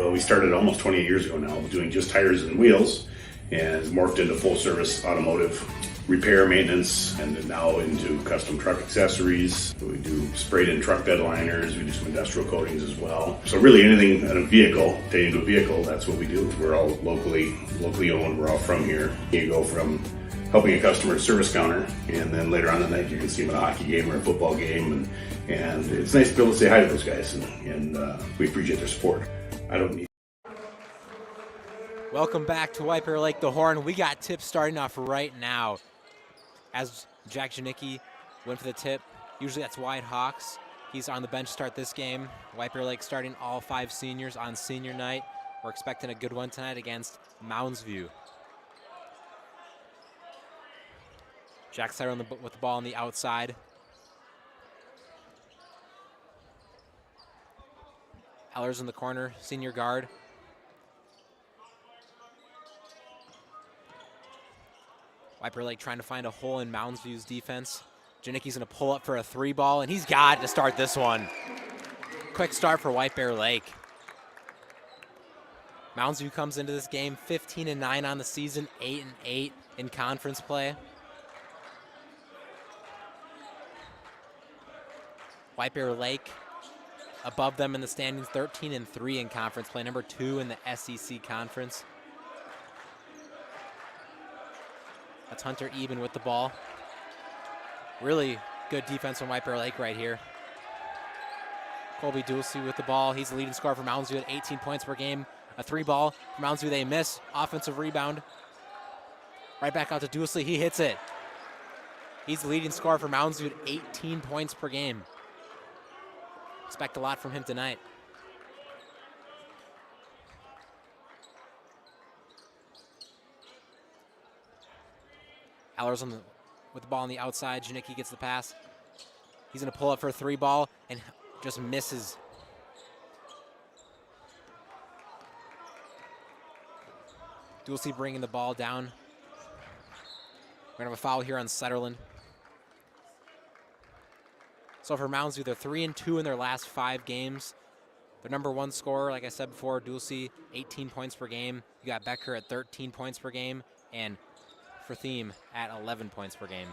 Well, we started almost 28 years ago now doing just tires and wheels, and morphed into full service automotive repair, maintenance, and then now into custom truck accessories. We do sprayed in truck bed liners, we do some industrial coatings as well. So really anything in a vehicle, pertaining to a vehicle, that's what we do. We're all locally owned, we're all from here. You go from helping a customer at service counter, and then later on in the night you can see them at a hockey game or a football game, and it's nice to be able to say hi to those guys, and we appreciate their support. I don't need. Welcome back to White Bear Lake the Horn. We got tips starting off right now. As Jack Janicki went for the tip, usually that's White Hawks. He's on the bench to start this game. White Bear Lake starting all 5 seniors on senior night. We're expecting a good one tonight against Mounds View. Jack Sider with the ball on the outside. Ellers in the corner, senior guard. White Bear Lake trying to find a hole in Mounds View's defense. Janicki's going to pull up for a 3-ball, and he's got it to start this one. Quick start for White Bear Lake. Mounds View comes into this game 15-9 on the season, 8-8 in conference play. White Bear Lake above them in the standings, 13-3 in conference play, number 2 in the SEC conference. That's Hunter Eben with the ball. Really good defense from White Bear Lake right here. Colby Dulce with the ball. He's the leading scorer for Mounds View at 18 points per game. A 3-ball for Mounds View. They miss. Offensive rebound. Right back out to Dulce. He hits it. He's the leading scorer for Mounds View at 18 points per game. Expect a lot from him tonight. Allers with the ball on the outside. Janicki gets the pass. He's going to pull up for a 3-ball and just misses. Dulce bringing the ball down. We're going to have a foul here on Sutherland. So for Mounds View, they're 3-2 in their last 5 games. Their number 1 scorer, like I said before, Dulce, 18 points per game. You got Becker at 13 points per game, and for Thiem at 11 points per game.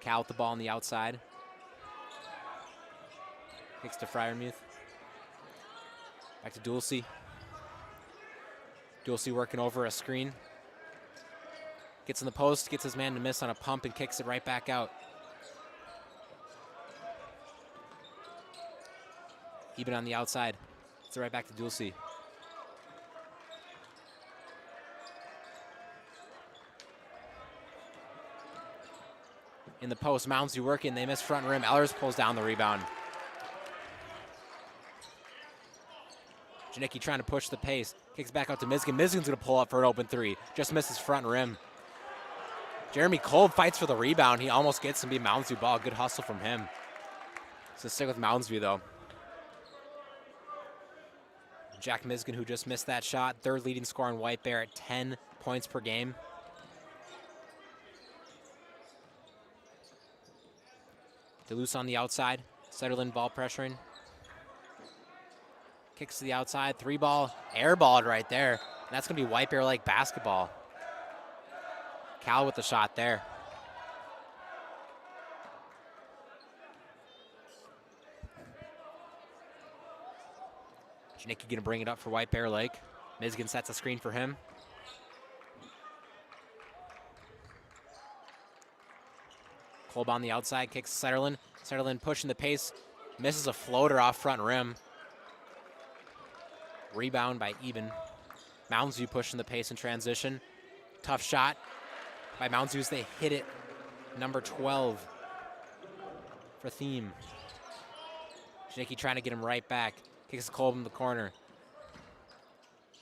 Cal with the ball on the outside. Kicks to Freiermuth. Back to Dulce. Dulce working over a screen. Gets in the post, gets his man to miss on a pump and kicks it right back out. Eben on the outside. Gets it right back to Dulce. In the post, Mounds View working. They miss front rim. Ellers pulls down the rebound. Janicki trying to push the pace. Kicks back out to Miskin. Miskin's going to pull up for an open 3. Just misses front rim. Jeremy Kolb fights for the rebound. He almost gets some Mounds View ball. Good hustle from him. So stick with Mounds View, though. Jack Miskin, who just missed that shot. 3rd leading scorer in White Bear at 10 points per game. DeLuce on the outside. Sutherland ball pressuring. Kicks to the outside. 3-ball. Airballed right there. And that's going to be White Bear Lake basketball. Cal with the shot there. Janicki going to bring it up for White Bear Lake. Miskin sets a screen for him. Kolb on the outside, kicks Sutherland. Sutherland pushing the pace, misses a floater off front rim. Rebound by Eben. Mounds View pushing the pace in transition. Tough shot by Mounds View as they hit it. Number 12 for Thiem. Janicki trying to get him right back. Kicks Kolb in the corner.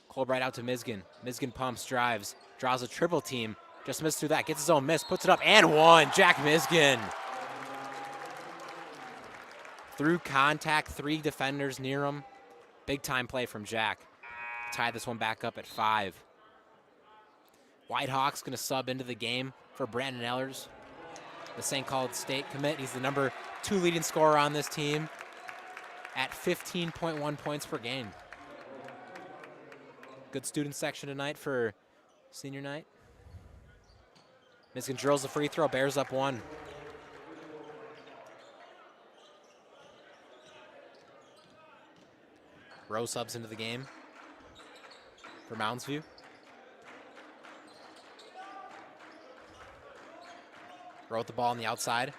Kolb right out to Miskin. Miskin pumps, drives, draws a triple team. Just missed through that, gets his own miss, puts it up, and 1. Jack Miskin. Through contact, 3 defenders near him. Big time play from Jack. Tie this one back up at 5. White Hawks going to sub into the game for Brandon Ellers, the St. Cloud State commit. He's the number 2 leading scorer on this team. at 15.1 points per game. Good student section tonight for senior night. Michigan drills the free throw, Bears up 1. Rowe subs into the game for Mounds View. Rowe with the ball on the outside.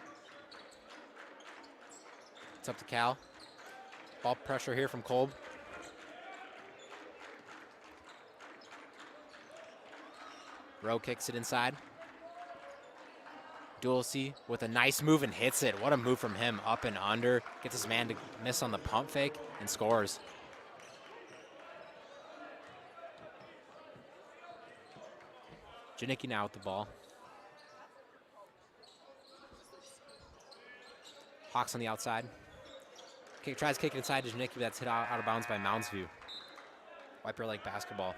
It's up to Cal. Ball pressure here from Kolb. Rowe kicks it inside. Dulce with a nice move and hits it. What a move from him. Up and under. Gets his man to miss on the pump fake and scores. Janicki now with the ball. Hawks on the outside. Tries to kick it inside to Janicki, but that's hit out of bounds by Mounds View. White Bear Lake basketball.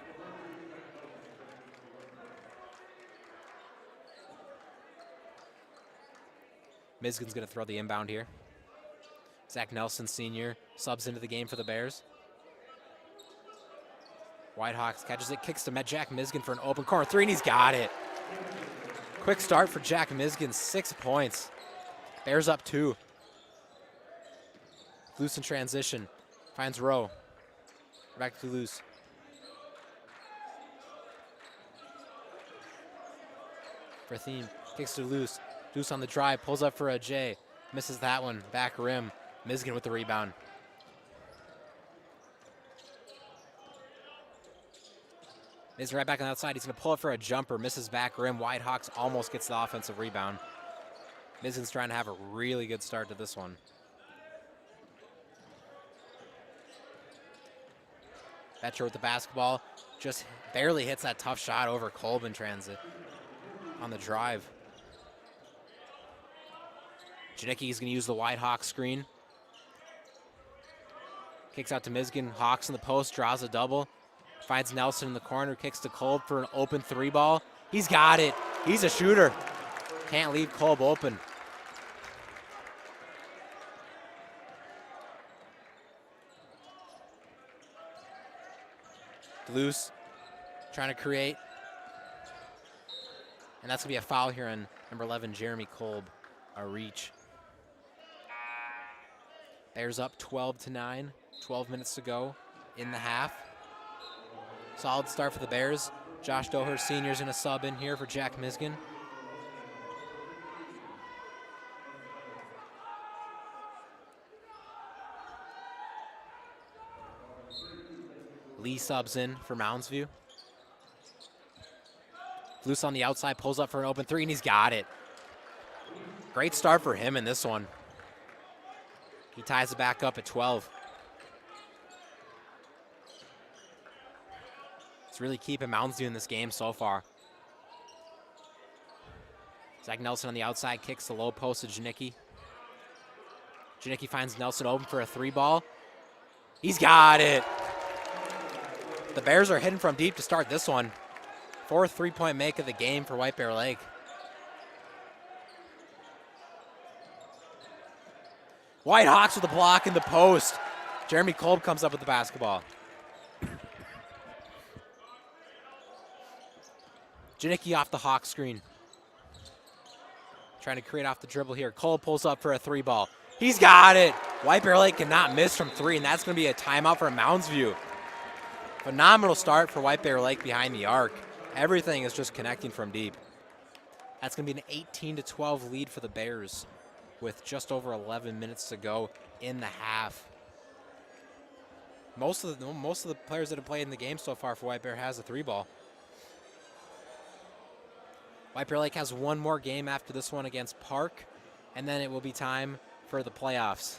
Mizgin's going to throw the inbound here. Zach Nelson, senior, subs into the game for the Bears. Whitehawks catches it, kicks to Jack Mizgin for an open corner 3, and he's got it. Quick start for Jack Mizgin, 6 points. Bears up 2. Loose in transition, finds Rowe. Back to Loose. For Thiem, kicks to Loose. Loose on the drive, pulls up for a J. Misses that one, back rim. Mizgin with the rebound. Mizgin right back on the outside. He's going to pull up for a jumper. Misses back rim. Whitehawks almost gets the offensive rebound. Mizgin's trying to have a really good start to this one. Betcher with the basketball. Just barely hits that tough shot over Kolb in transit on the drive. Janicki's going to use the Whitehawk screen. Kicks out to Mizgin. Hawks in the post, draws a double. Finds Nelson in the corner, kicks to Kolb for an open 3 ball. He's got it. He's a shooter. Can't leave Kolb open. Loose, trying to create. And that's going to be a foul here on number 11, Jeremy Kolb, a reach. Bears up 12-9, 12 minutes to go in the half. Solid start for the Bears. Josh Doher, senior's in a sub in here for Jack Mizgin. Lee subs in for Mounds View. Loose on the outside, pulls up for an open 3, and he's got it. Great start for him in this one. He ties it back up at 12. It's really keeping Mounds View in this game so far. Zach Nelson on the outside, kicks the low post to Janicki. Janicki finds Nelson open for a 3 ball. He's got it. The Bears are hitting from deep to start this one. 4th 3-point make of the game for White Bear Lake. Whitehawks with a block in the post. Jeremy Kolb comes up with the basketball. Janicki off the Hawk screen. Trying to create off the dribble here. Kolb pulls up for a 3 ball. He's got it. White Bear Lake cannot miss from 3, and that's going to be a timeout for Mounds View. Phenomenal start for White Bear Lake behind the arc. Everything is just connecting from deep. That's going to be an 18-12 lead for the Bears with just over 11 minutes to go in the half. Most of the players that have played in the game so far for White Bear has a 3 ball. White Bear Lake has one more game after this one against Park, and then it will be time for the playoffs.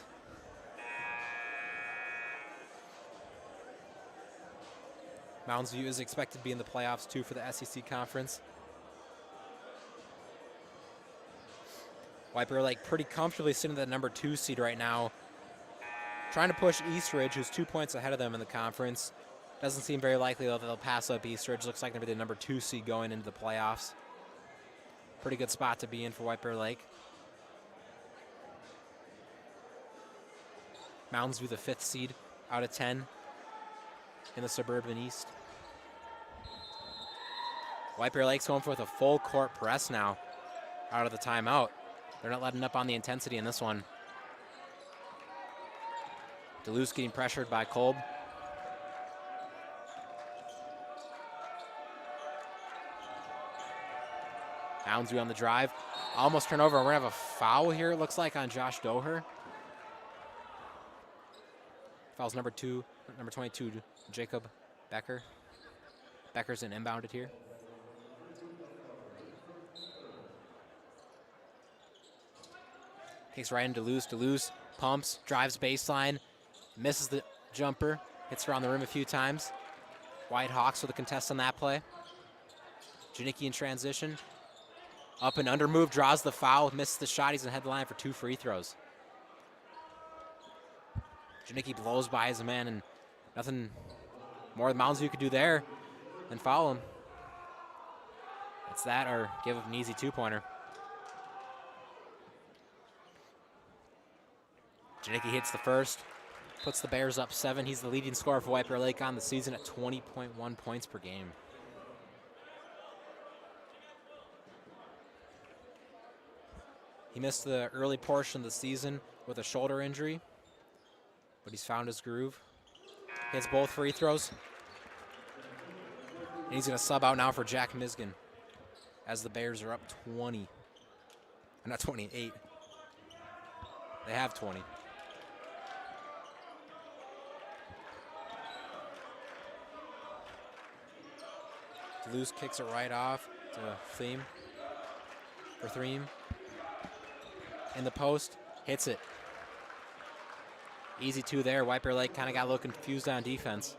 Mounds View is expected to be in the playoffs too for the SEC Conference. White Bear Lake pretty comfortably sitting at the number 2 seed right now. Trying to push Eastridge, who's 2 points ahead of them in the conference. Doesn't seem very likely though that they'll pass up Eastridge. Looks like they'll be the number 2 seed going into the playoffs. Pretty good spot to be in for White Bear Lake. Mounds View, the 5th seed out of 10 in the Suburban East. White Bear Lake's going for with a full court press now out of the timeout. They're not letting up on the intensity in this one. Duluth getting pressured by Kolb. Mounds View on the drive. Almost turnover. We're going to have a foul here, it looks like, on Josh Doher. Foul's number 22, Jacob Becker. Becker's an inbounded here. Kicks right into Duluth. Duluth pumps, drives baseline, misses the jumper, hits around the rim a few times. White Hawks with a contest on that play. Janicki in transition. Up and under move, draws the foul, misses the shot. He's in the headline for 2 free throws. Janicki blows by his man, and nothing more than Mounds View could do there than foul him. It's that or give him an easy 2-pointer. Janicki hits the first, puts the Bears up 7. He's the leading scorer for White Bear Lake on the season at 20.1 points per game. He missed the early portion of the season with a shoulder injury, but he's found his groove. Hits both free throws. And he's going to sub out now for Jack Miskin as the Bears are up 20. Not 28. They have 20. Duluth kicks it right off to Thiem. For Thiem. In the post, hits it. Easy 2 there. White Bear Lake kind of got a little confused on defense.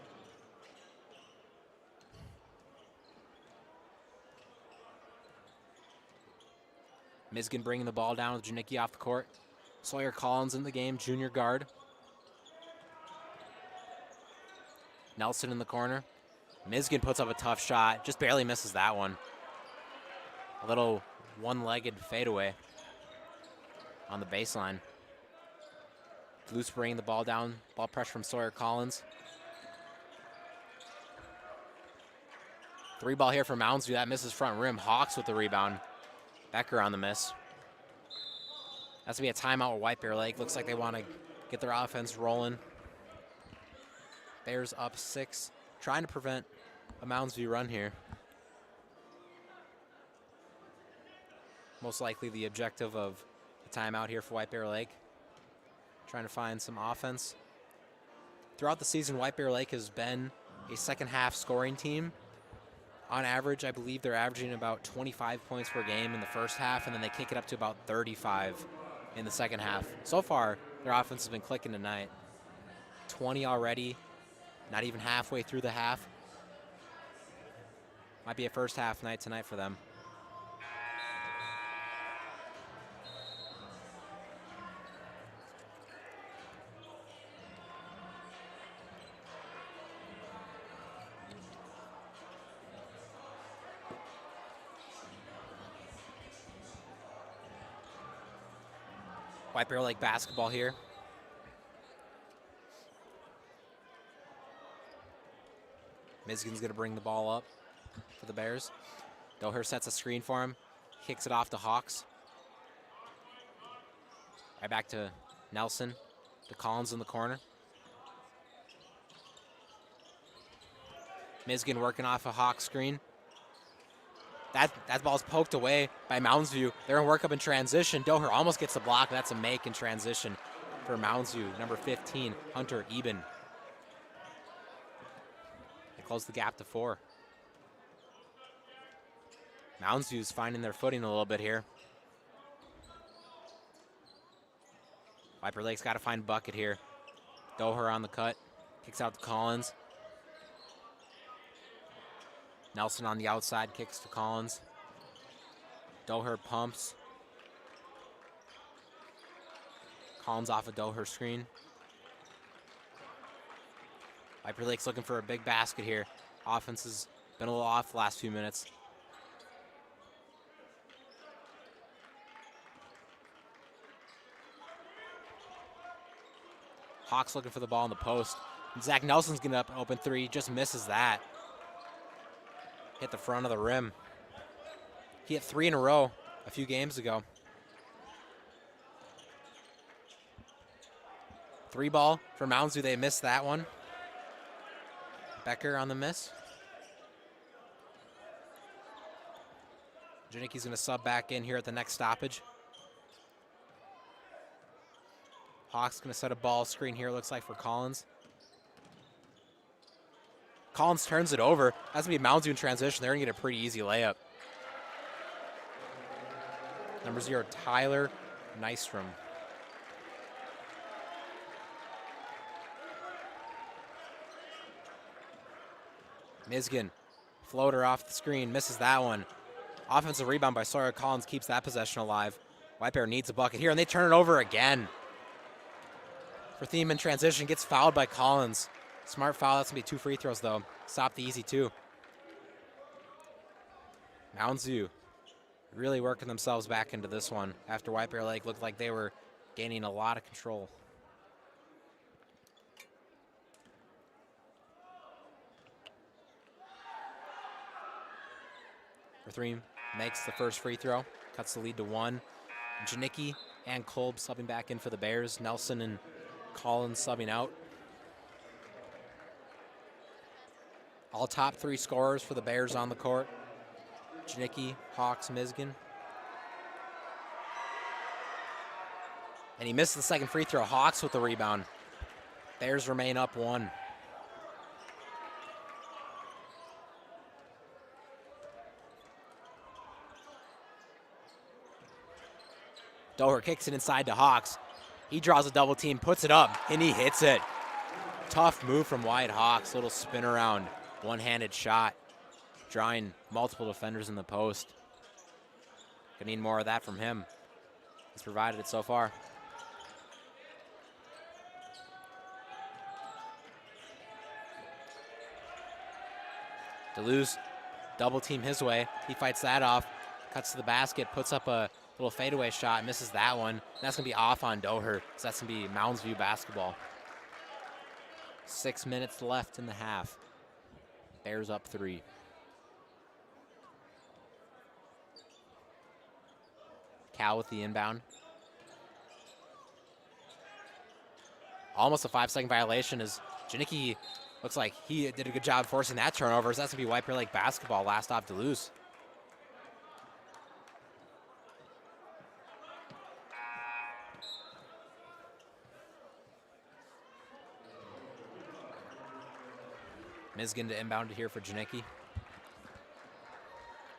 Miskin bringing the ball down with Janicki off the court. Sawyer Collins in the game, junior guard. Nelson in the corner. Miskin puts up a tough shot, just barely misses that one. A little one-legged fadeaway on the baseline. Duluth bringing the ball down, ball pressure from Sawyer Collins. 3-ball here for Mounds View, that misses front rim. Hawks with the rebound. Becker on the miss. That's to be a timeout with White Bear Lake. Looks like they want to get their offense rolling. Bears up 6, trying to prevent a Mounds View run here. Most likely the objective of the timeout here for White Bear Lake. Trying to find some offense. Throughout the season, White Bear Lake has been a second half scoring team. On average, I believe they're averaging about 25 points per game in the first half, and then they kick it up to about 35 in the second half. So far, their offense has been clicking tonight. 20 already, not even halfway through the half. Might be a first half night tonight for them. White Bear Lake basketball here. Miskin's going to bring the ball up for the Bears. Doher sets a screen for him. Kicks it off to Hawks. Right back to Nelson. To Collins in the corner. Miskin working off a Hawks screen. That ball's poked away by Mounds View. They're going to work up in transition. Doher almost gets the block. That's a make in transition for Mounds View. Number 15, Hunter Eben. They close the gap to 4. Mounds View's finding their footing a little bit here. White Bear Lake's got to find a bucket here. Doher on the cut. Kicks out to Collins. Nelson on the outside, kicks to Collins. Doher pumps. Collins off a Doher screen. White Bear Lake's looking for a big basket here. Offense has been a little off the last few minutes. Hawks looking for the ball in the post. And Zach Nelson's getting up an open three, just misses that. Hit the front of the rim. He hit 3 in a row a few games ago. 3 ball for Mounds View. They missed that one. Becker on the miss. Janicki's going to sub back in here at the next stoppage. Hawks going to set a ball screen here, looks like, for Collins. Collins turns it over. That's going to be Mounds View in transition. They're going to get a pretty easy layup. Number 0, Tyler Nystrom. Mizgin, floater off the screen, misses that one. Offensive rebound by Sawyer. Collins keeps that possession alive. White Bear needs a bucket here, and they turn it over again. For Thiem in transition, gets fouled by Collins. Smart foul, that's going to be 2 free throws, though. Stop the easy 2. Mounds View really working themselves back into this one after White Bear Lake looked like they were gaining a lot of control. Thiem makes the first free throw, cuts the lead to 1. Janicki and Kolb subbing back in for the Bears. Nelson and Collins subbing out. All top 3 scorers for the Bears on the court. Janicki, Hawks, Mizgin. And he missed the second free throw. Hawks with the rebound. Bears remain up 1. Doher kicks it inside to Hawks. He draws a double team, puts it up, and he hits it. Tough move from Wyatt Hawks. Little spin around, one-handed shot, drawing multiple defenders in the post. Gonna need more of that from him. He's provided it so far. Deleuze, double team his way. He fights that off, cuts to the basket, puts up a little fadeaway shot, misses that one. That's going to be off on Doher, so that's going to be Mounds View basketball. 6 minutes left in the half. Bears up 3. Cal with the inbound. Almost a 5-second violation as Janicki looks like he did a good job forcing that turnover. So that's going to be White Bear Lake basketball. Last off Deleuze. Mizgin to inbound it here for Janicki.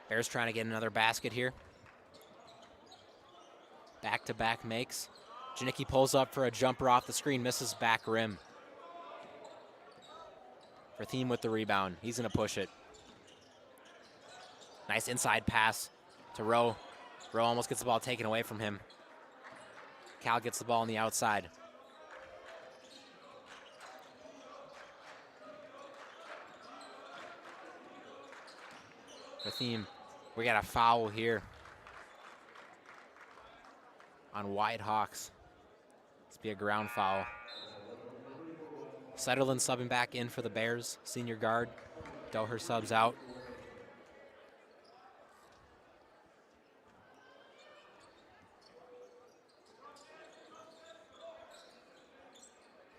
Bears trying to get another basket here. Back-to-back makes. Janicki pulls up for a jumper off the screen, misses back rim. For Thiem with the rebound. He's going to push it. Nice inside pass to Rowe. Rowe almost gets the ball taken away from him. Cal gets the ball on the outside. For Thiem, we got a foul here on Wyatt Hawks. This be a ground foul. Sutherland subbing back in for the Bears, senior guard. Doher subs out.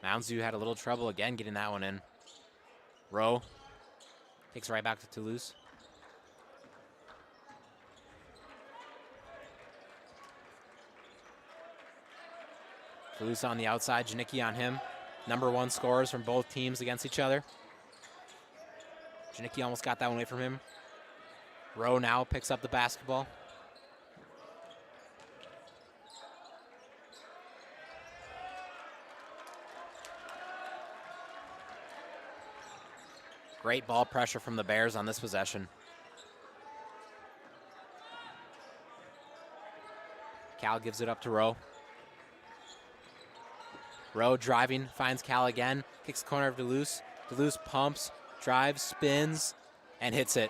Mounds View had a little trouble again getting that one in. Rowe takes right back to Toulouse. Toulouse on the outside, Janicki on him. Number 1 scorers from both teams against each other. Janicki almost got that one away from him. Rowe now picks up the basketball. Great ball pressure from the Bears on this possession. Cal gives it up to Rowe. Rowe driving, finds Cal again, kicks the corner of Deleuze. Deleuze pumps, drives, spins, and hits it.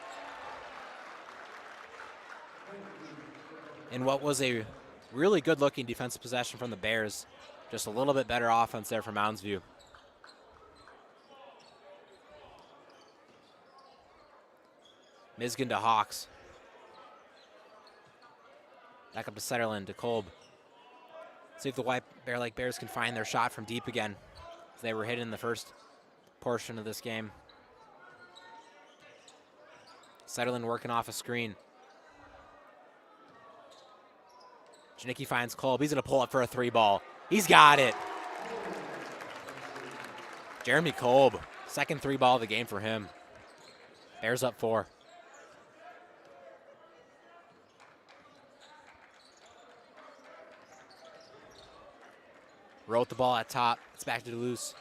In what was a really good-looking defensive possession from the Bears. Just a little bit better offense there for Mounds View. Miskin to Hawks. Back up to Sutherland, to Kolb. See if the White Bear Lake Bears can find their shot from deep again. They were hit in the first portion of this game. Sutherland working off a screen. Janicki finds Kolb. He's going to pull up for a 3-ball. He's got it. Jeremy Kolb, second 3-ball of the game for him. Bears up 4. Wrote the ball at top. It's back to Duluth.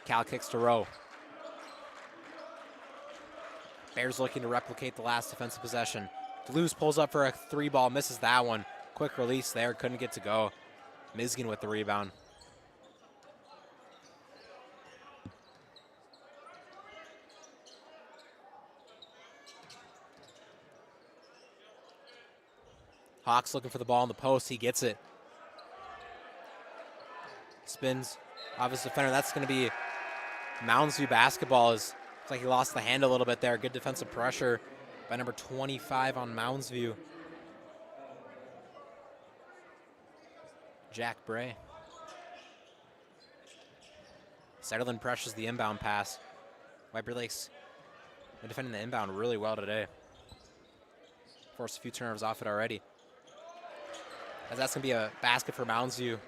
Cal kicks to Rowe. Bears looking to replicate the last defensive possession. Duluth pulls up for a 3-ball, misses that one. Quick release there, couldn't get to go. Miskin with the rebound. Hawks looking for the ball in the post. He gets it. Spins off his defender. That's going to be Mounds View basketball. Looks like he lost the hand a little bit there. Good defensive pressure by number 25 on Mounds View. Jack Bray. Sutherland pressures the inbound pass. White Bear Lake's been defending the inbound really well today. Forced a few turnovers off it already. As that's going to be a basket for Mounds View.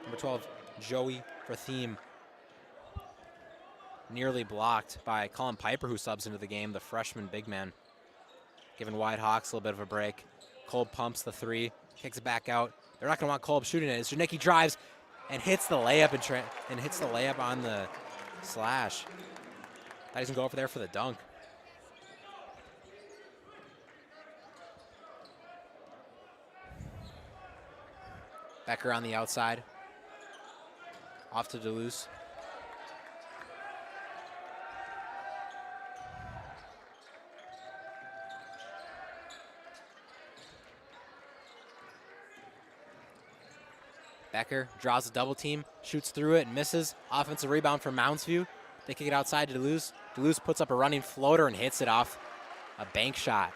Number 12, Joey for theme. Nearly blocked by Colin Piper, who subs into the game, the freshman big man. Giving Wide Hawks a little bit of a break. Kolb pumps the 3, kicks it back out. They're not going to want Kolb shooting it. As Janicki drives and hits the layup and hits the layup on the slash. Thought he was going to go over there for the dunk. Becker on the outside. Off to Duluth. Becker draws a double team, shoots through it and misses. Offensive rebound from Mounds View. They kick it outside to Duluth. Duluth puts up a running floater and hits it off a bank shot.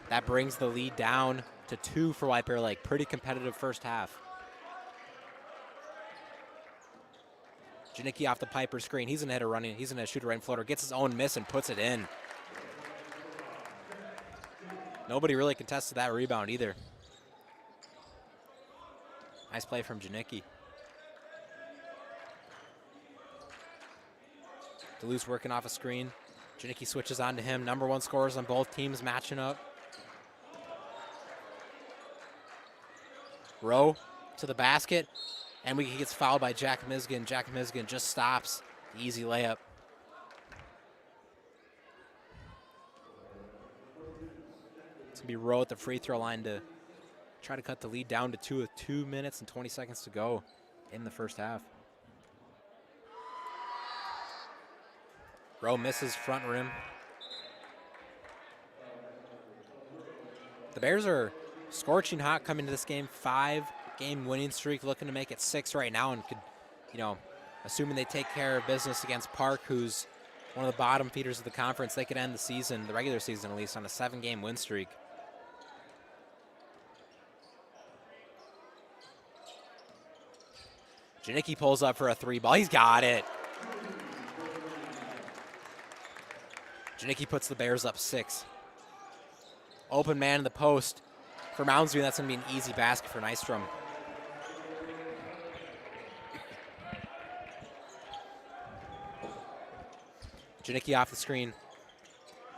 That brings the lead down to 2 for White Bear Lake. Pretty competitive first half. Janicki off the Piper screen. He's gonna shoot a running floater, gets his own miss and puts it in. Nobody really contested that rebound either. Nice play from Janicki. Duluth working off a screen. Janicki switches on to him. Number 1 scorers on both teams matching up. Rowe to the basket, and he gets fouled by Jack Miskin. Jack Miskin just stops the easy layup. It's going to be Rowe at the free throw line to try to cut the lead down to 2 with 2 minutes and 20 seconds to go in the first half. Rowe misses front rim. The Bears are scorching hot coming to this game. 5-game winning streak, looking to make it 6 right now, and could, assuming they take care of business against Park, who's one of the bottom feeders of the conference, they could end the season, the regular season at least, on a 7-game win streak. Janicki pulls up for a 3-ball. He's got it. Janicki puts the Bears up 6. Open man in the post for Mounds View. That's going to be an easy basket for Nystrom. Janicki off the screen.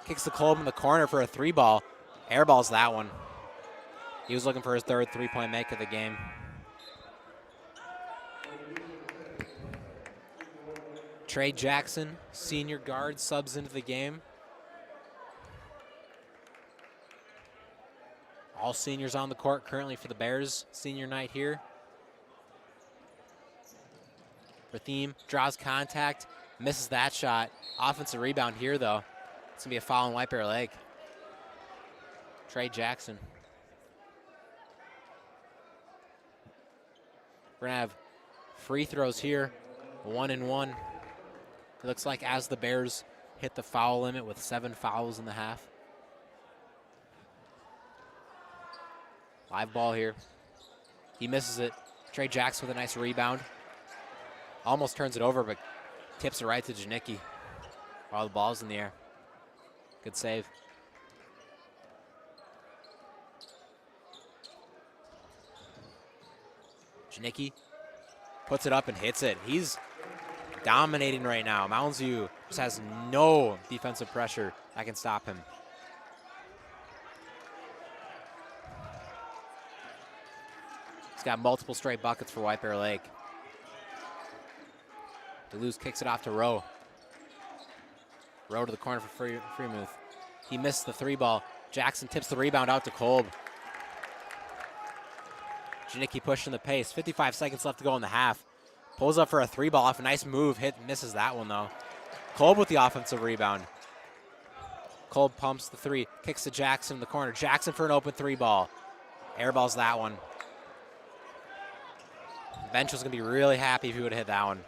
Kicks the Kolb in the corner for a 3-ball. Airballs that one. He was looking for his 3rd 3-point make of the game. Trey Jackson, senior guard, subs into the game. All seniors on the court currently for the Bears senior night here. Rathim draws contact, misses that shot. Offensive rebound here though. It's gonna be a foul on White Bear Lake. Trey Jackson. We're going to have free throws here, 1-1. It looks like as the Bears hit the foul limit with 7 fouls in the half. Live ball here. He misses it. Trey Jackson with a nice rebound. Almost turns it over, but tips it right to Janicki while the ball's in the air. Good save. Janicki puts it up and hits it. He's dominating right now. Mounds View just has no defensive pressure that can stop him. He's got multiple straight buckets for White Bear Lake. Duluth kicks it off to Rowe. Rowe to the corner for Freemuth. He missed the 3-ball. Jackson tips the rebound out to Kolb. Janicki pushing the pace. 55 seconds left to go in the half. Pulls up for a 3-ball off a nice move. Misses that one though. Kolb with the offensive rebound. Kolb pumps the 3. Kicks to Jackson in the corner. Jackson for an open 3-ball. Airballs that one. The bench was going to be really happy if he would have hit that one.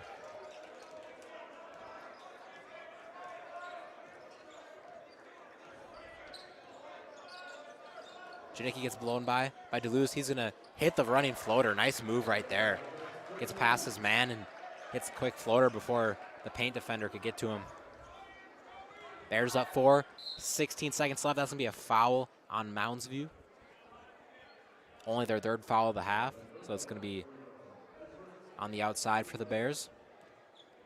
Janicki gets blown by Duluth. He's going to hit the running floater. Nice move right there. Gets past his man and hits the quick floater before the paint defender could get to him. Bears up 4. 16 seconds left. That's going to be a foul on Mounds View. Only their 3rd foul of the half. So it's going to be on the outside for the Bears.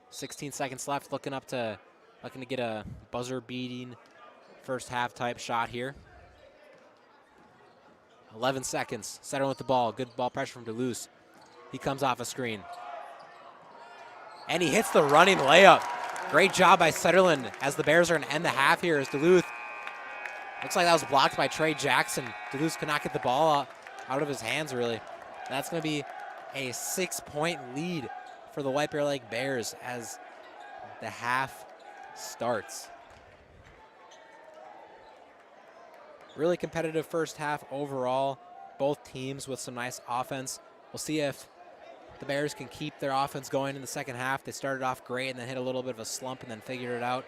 16 seconds left. Looking to get a buzzer-beating first half type shot here. 11 seconds. Setter with the ball. Good ball pressure from Duluth. He comes off a screen. And he hits the running layup. Great job by Sutherland as the Bears are going to end the half here as Duluth. Looks like that was blocked by Trey Jackson. Duluth could not get the ball out of his hands, really. That's going to be a 6-point lead for the White Bear Lake Bears as the half starts. Really competitive first half overall. Both teams with some nice offense. We'll see if the Bears can keep their offense going in the second half. They started off great and then hit a little bit of a slump and then figured it out,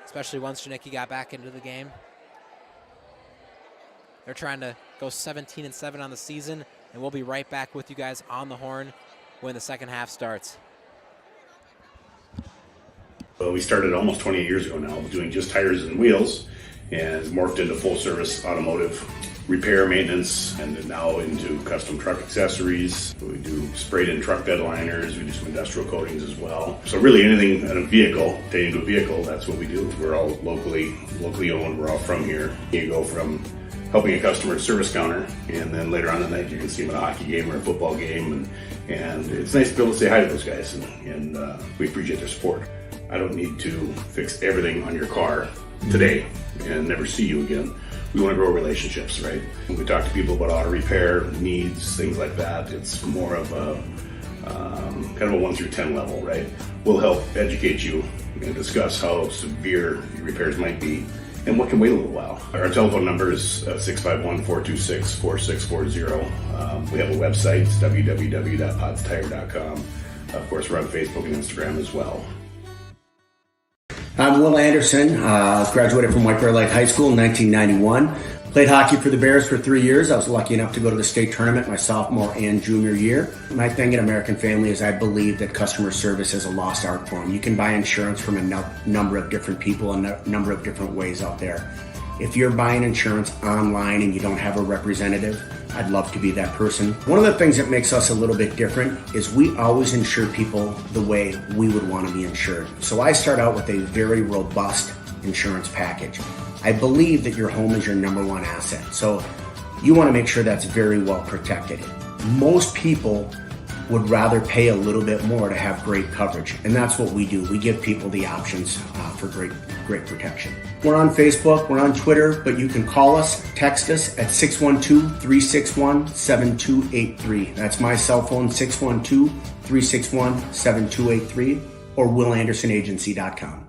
especially once Janicki got back into the game. They're trying to go 17-7 on the season, and we'll be right back with you guys on the horn when the second half starts. Well, we started almost 28 years ago now doing just tires and wheels, and morphed into full service automotive repair, maintenance, and then now into custom truck accessories. We do sprayed in truck bed liners, we do some industrial coatings as well. So really anything in a vehicle, taking to a vehicle, that's what we do. We're all locally owned, we're all from here. You go from helping a customer at service counter, and then later on in the night you can see them at a hockey game or a football game, and it's nice to be able to say hi to those guys, and we appreciate their support. I don't need to fix everything on your car today and never see you again. We want to grow relationships, right? When we talk to people about auto repair needs, things like that, it's more of a kind of a 1 through 10 level, right? We'll help educate you and discuss how severe your repairs might be and what can wait a little while. Our telephone number is 651-426-4640. We have a website, www.podstire.com. Of course, we're on Facebook and Instagram as well. I'm Will Anderson, graduated from White Bear Lake High School in 1991. Played hockey for the Bears for 3 years. I was lucky enough to go to the state tournament my sophomore and junior year. My thing at American Family is I believe that customer service is a lost art form. You can buy insurance from a number of different people and a number of different ways out there. If you're buying insurance online and you don't have a representative, I'd love to be that person. One of the things that makes us a little bit different is we always insure people the way we would want to be insured. So I start out with a very robust insurance package. I believe that your home is your number one asset. So you want to make sure that's very well protected. Most people would rather pay a little bit more to have great coverage. And that's what we do. We give people the options for great protection. We're on Facebook, we're on Twitter, but you can call us, text us at 612-361-7283. That's my cell phone, 612-361-7283, or willandersonagency.com.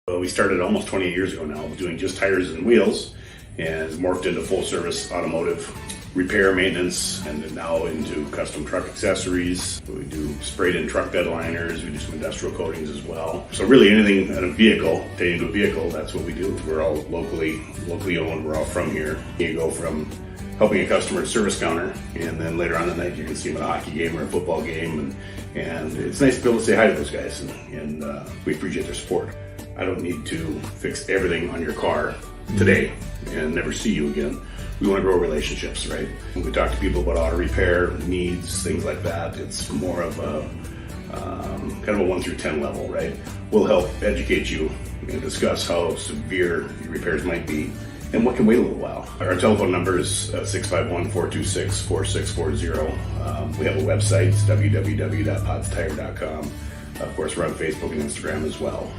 Well, we started almost 28 years ago now doing just tires and wheels, and morphed into full service automotive repair, maintenance, and then now into custom truck accessories. We do sprayed in truck bed liners, we do some industrial coatings as well. So really anything in a vehicle, pertaining to a vehicle, that's what we do. We're all locally owned, we're all from here. You go from helping a customer at service counter, and then later on in the night you can see them at a hockey game or a football game, and it's nice to be able to say hi to those guys, and we appreciate their support. I don't need to fix everything on your car today and never see you again. We want to grow relationships, right? When we talk to people about auto repair needs, things like that, it's more of a kind of a 1 through 10 level, right? We'll help educate you and discuss how severe your repairs might be and what can wait a little while. Our telephone number is 651-426-4640. We have a website, it's www.podstire.com. Of course, we're on Facebook and Instagram as well.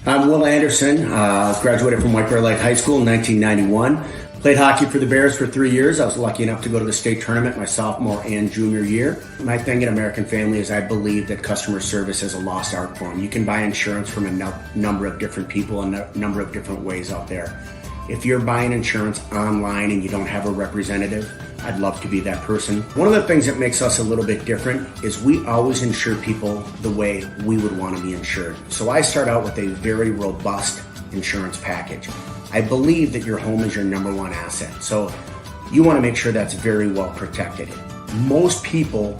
I'm Will Anderson, graduated from White Bear Lake High School in 1991. Played hockey for the Bears for 3 years. I was lucky enough to go to the state tournament my sophomore and junior year. My thing at American Family is I believe that customer service is a lost art form. You can buy insurance from a number of different people and a number of different ways out there. If you're buying insurance online and you don't have a representative, I'd love to be that person. One of the things that makes us a little bit different is we always insure people the way we would want to be insured. So I start out with a very robust insurance package. I believe that your home is your number one asset. So you want to make sure that's very well protected. Most people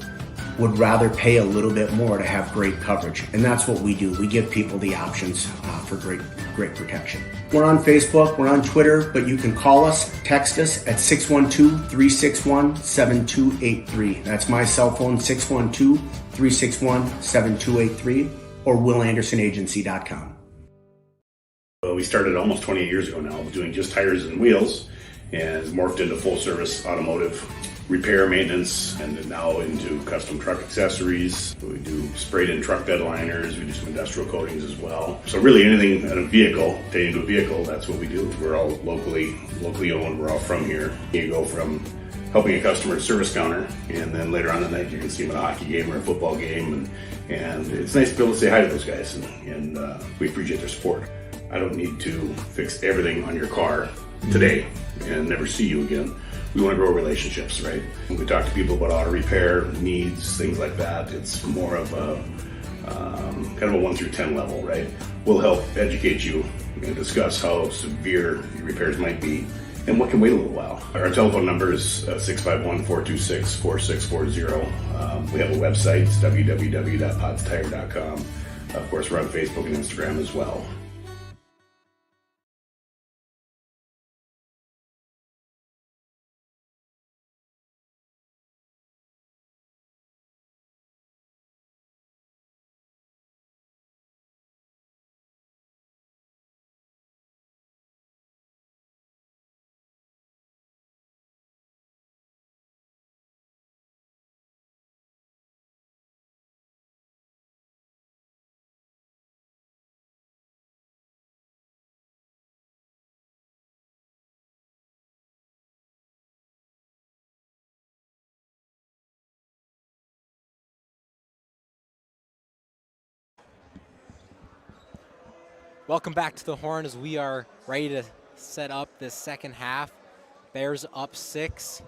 would rather pay a little bit more to have great coverage. And that's what we do. We give people the options for great protection. We're on Facebook, we're on Twitter, but you can call us, text us at 612-361-7283. That's my cell phone, 612-361-7283, or WillAndersonAgency.com. We started almost 28 years ago now doing just tires and wheels, and morphed into full service automotive repair, maintenance, and then now into custom truck accessories. We do sprayed in truck bed liners, we do some industrial coatings as well. So really anything in a vehicle, pertaining to a vehicle, that's what we do. We're all locally owned, we're all from here. You go from helping a customer at service counter, and then later on in the night you can see them at a hockey game or a football game, and it's nice to be able to say hi to those guys, and we appreciate their support. I don't need to fix everything on your car today and never see you again. We want to grow relationships, right? When we talk to people about auto repair needs, things like that, it's more of a kind of a 1 through 10 level, right? We'll help educate you and discuss how severe your repairs might be and what can wait a little while. Our telephone number is 651-426-4640. We have a website, it's www.potstire.com. Of course, we're on Facebook and Instagram as well. Welcome back to the Horn as we are ready to set up this second half. Bears up 6.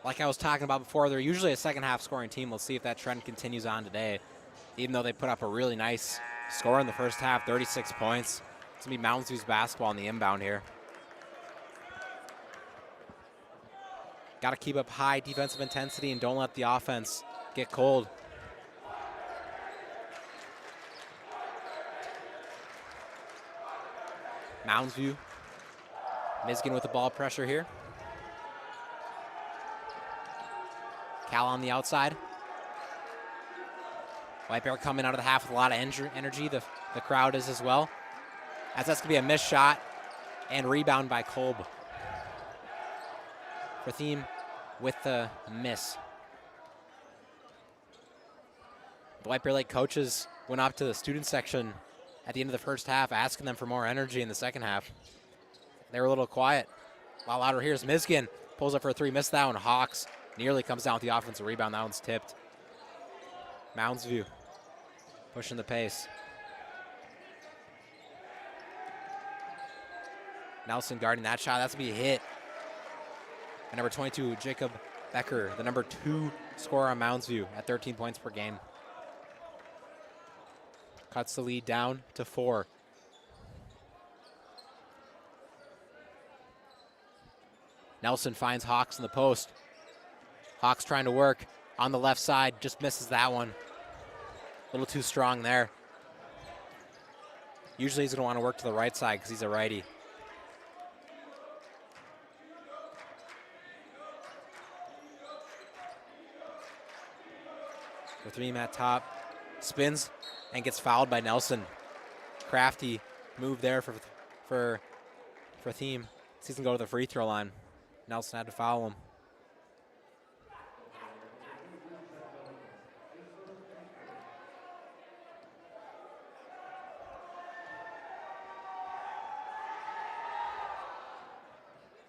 Like I was talking about before, they're usually a second half scoring team. We'll see if that trend continues on today. Even though they put up a really nice score in the first half, 36 points. It's going to be Mounds View's basketball on the inbound here. Got to keep up high defensive intensity and don't let the offense get cold. Mounds View. Miskin with the ball pressure here. Cal on the outside. White Bear coming out of the half with a lot of energy. The crowd is as well. As that's going to be a missed shot and rebound by Kolb. For Thiem with the miss. The White Bear Lake coaches went up to the student section at the end of the first half, asking them for more energy in the second half. They were a little quiet. A lot louder. Here's Miskin. Pulls up for a 3, missed that one. Hawks nearly comes down with the offensive rebound. That one's tipped. Mounds View pushing the pace. Nelson guarding that shot. That's going to be a hit. And number 22, Jacob Becker, the number 2 scorer on Mounds View at 13 points per game. Cuts the lead down to 4. Nelson finds Hawks in the post. Hawks trying to work on the left side, just misses that one. A little too strong there. Usually he's going to want to work to the right side because he's a righty. For Thiem at top, spins and gets fouled by Nelson. Crafty move there for Thiem. Sees him go to the free throw line. Nelson had to foul him.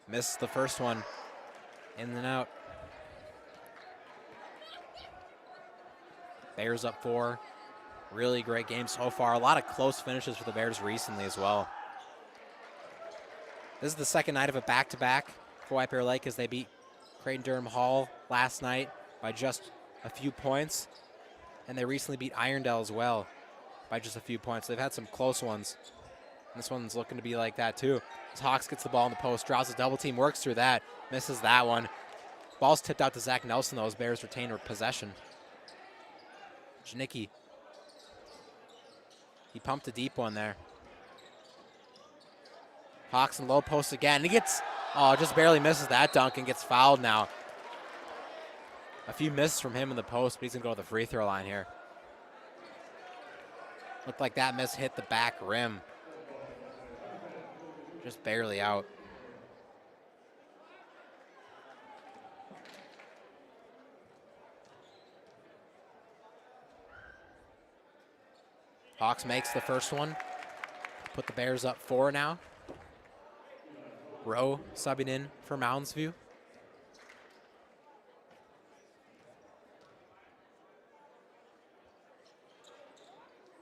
Missed the first one. In and out. Bears up 4. Really great game so far. A lot of close finishes for the Bears recently as well. This is the second night of a back-to-back for White Bear Lake as they beat Creighton-Durham Hall last night by just a few points. And they recently beat Irondale as well by just a few points. They've had some close ones. And this one's looking to be like that too. As Hawks gets the ball in the post, draws a double team, works through that, misses that one. Ball's tipped out to Zach Nelson, though. Bears retain possession. Janicki. He pumped a deep one there. Hawks in low post again. He gets, just barely misses that dunk and gets fouled now. A few misses from him in the post, but he's going to go to the free throw line here. Looked like that miss hit the back rim. Just barely out. Hawks makes the first one. Put the Bears up 4 now. Rowe subbing in for Mounds View.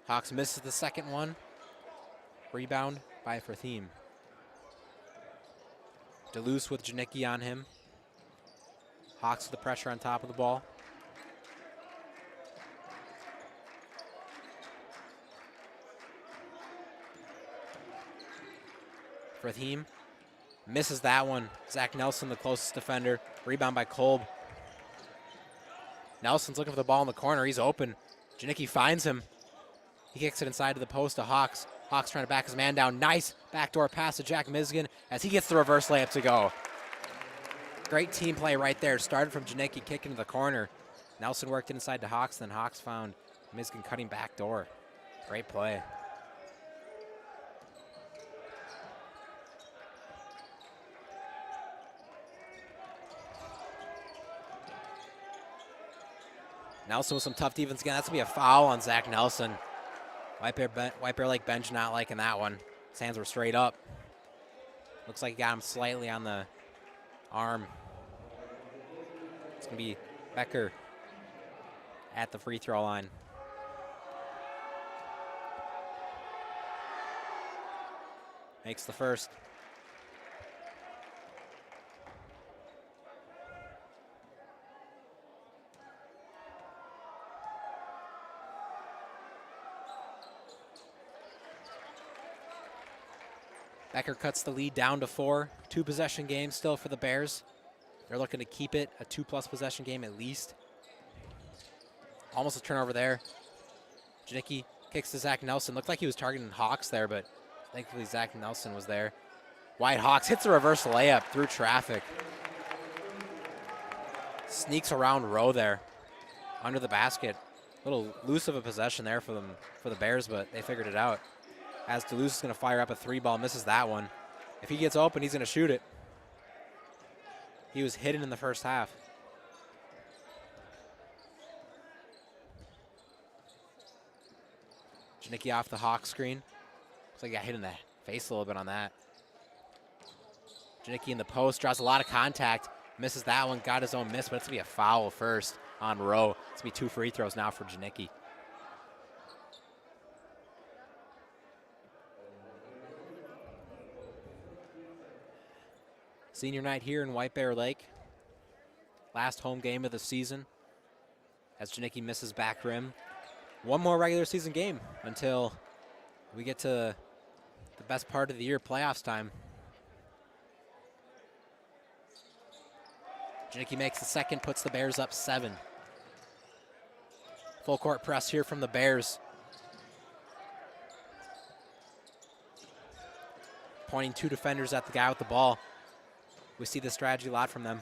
Hawks misses the second one. Rebound by Thiem. DeLuce with Janicki on him. Hawks with the pressure on top of the ball. Thiem misses that one. Zach Nelson, the closest defender. Rebound by Kolb. Nelson's looking for the ball in the corner. He's open. Janicki finds him. He kicks it inside to the post to Hawks. Hawks trying to back his man down. Nice backdoor pass to Jack Mizgin as he gets the reverse layup to go. Great team play right there. Started from Janicki, kicking to the corner. Nelson worked inside to Hawks, then Hawks found Mizgin cutting back door. Great play. Nelson with some tough defense again. That's going to be a foul on Zach Nelson. White Bear Lake bench not liking that one. His hands were straight up. Looks like he got him slightly on the arm. It's going to be Becker at the free throw line. Makes the first. Becker cuts the lead down to 4. 2-possession game still for the Bears. They're looking to keep it a 2+ possession game at least. Almost a turnover there. Janicki kicks to Zach Nelson. Looked like he was targeting Hawks there, but thankfully Zach Nelson was there. White Hawks hits a reverse layup through traffic. Sneaks around Rowe there under the basket. A little loose of a possession there for the Bears, but they figured it out. As DeLuce is going to fire up a 3-ball, misses that one. If he gets open, he's going to shoot it. He was hidden in the first half. Janicki off the Hawk screen. Looks like he got hit in the face a little bit on that. Janicki in the post, draws a lot of contact. Misses that one, got his own miss, but it's going to be a foul first on Rowe. It's going to be 2 free throws now for Janicki. Senior night here in White Bear Lake. Last home game of the season as Janicki misses back rim. One more regular season game until we get to the best part of the year, playoffs time. Janicki makes the second, puts the Bears up 7. Full court press here from the Bears. Pointing 2 defenders at the guy with the ball. We see this strategy a lot from them.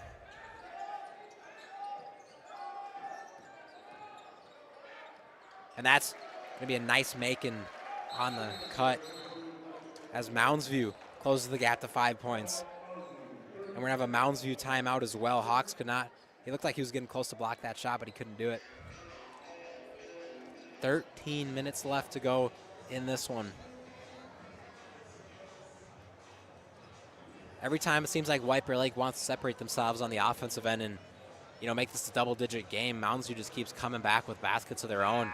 And that's going to be a nice making on the cut as Mounds View closes the gap to 5 points. And we're going to have a Mounds View timeout as well. Hawks could not. He looked like he was getting close to block that shot, but he couldn't do it. 13 minutes left to go in this one. Every time it seems like White Bear Lake wants to separate themselves on the offensive end and, make this a double-digit game. Mounds View just keeps coming back with baskets of their own.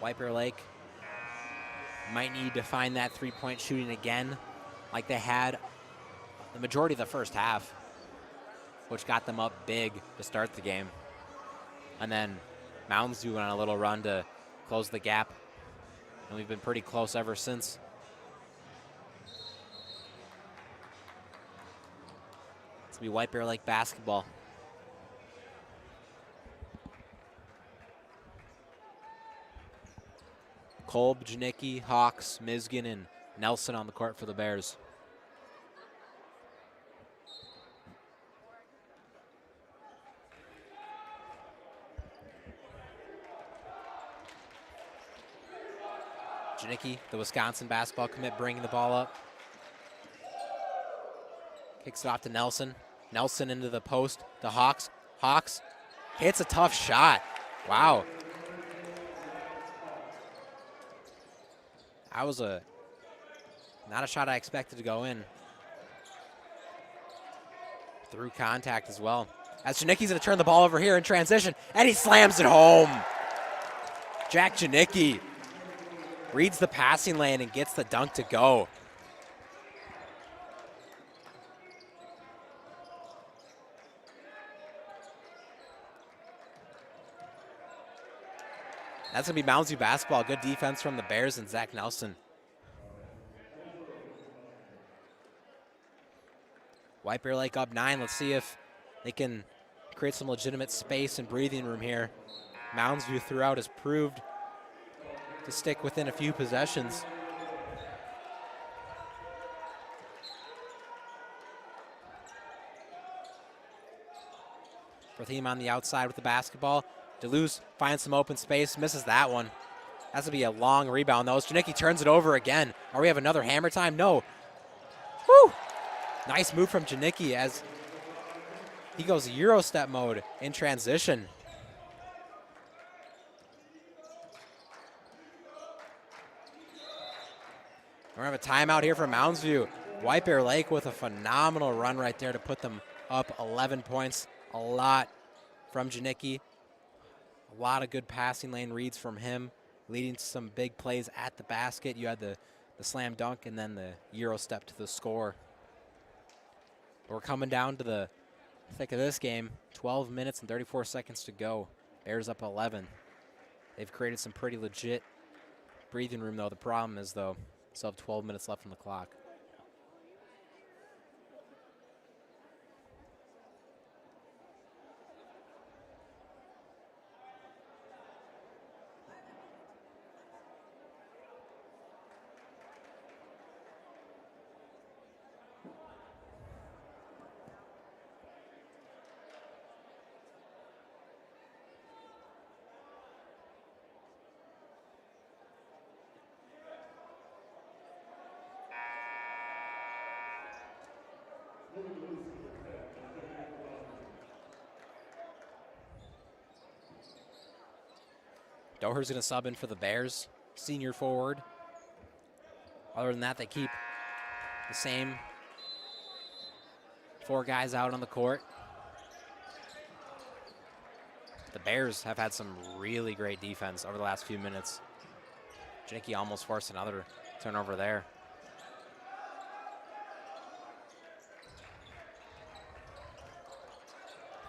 White Bear Lake might need to find that three-point shooting again like they had the majority of the first half, which got them up big to start the game. And then Mounds View went on a little run to close the gap. And we've been pretty close ever since. It's going to be White Bear Lake basketball. Kolb, Janicki, Hawks, Miskin, and Nelson on the court for the Bears. Janicki, the Wisconsin basketball commit, bringing the ball up. Kicks it off to Nelson. Nelson into the post to Hawks. Hawks hits a tough shot. Wow. That was not a shot I expected to go in. Through contact as well. As Janicki's going to turn the ball over here in transition, and he slams it home. Jack Janicki reads the passing lane and gets the dunk to go. That's going to be Mounds View basketball. Good defense from the Bears and Zach Nelson. White Bear Lake up 9. Let's see if they can create some legitimate space and breathing room here. Mounds View throughout has proved to stick within a few possessions. For Thiem on the outside with the basketball. Deleuze finds some open space, misses that one. That's going to be a long rebound, though. Janicki turns it over again. Are we have another hammer time? No. Woo! Nice move from Janicki as he goes Euro step mode in transition. We're going to have a timeout here for Mounds View. White Bear Lake with a phenomenal run right there to put them up 11 points. A lot from Janicki. A lot of good passing lane reads from him, leading to some big plays at the basket. You had the slam dunk and then the Euro step to the score. We're coming down to the thick of this game. 12 minutes and 34 seconds to go. Bears up 11. They've created some pretty legit breathing room, though. The problem is, though, still have 12 minutes left on the clock. Doher's going to sub in for the Bears, senior forward. Other than that, they keep the same 4 guys out on the court. The Bears have had some really great defense over the last few minutes. Janicki almost forced another turnover there.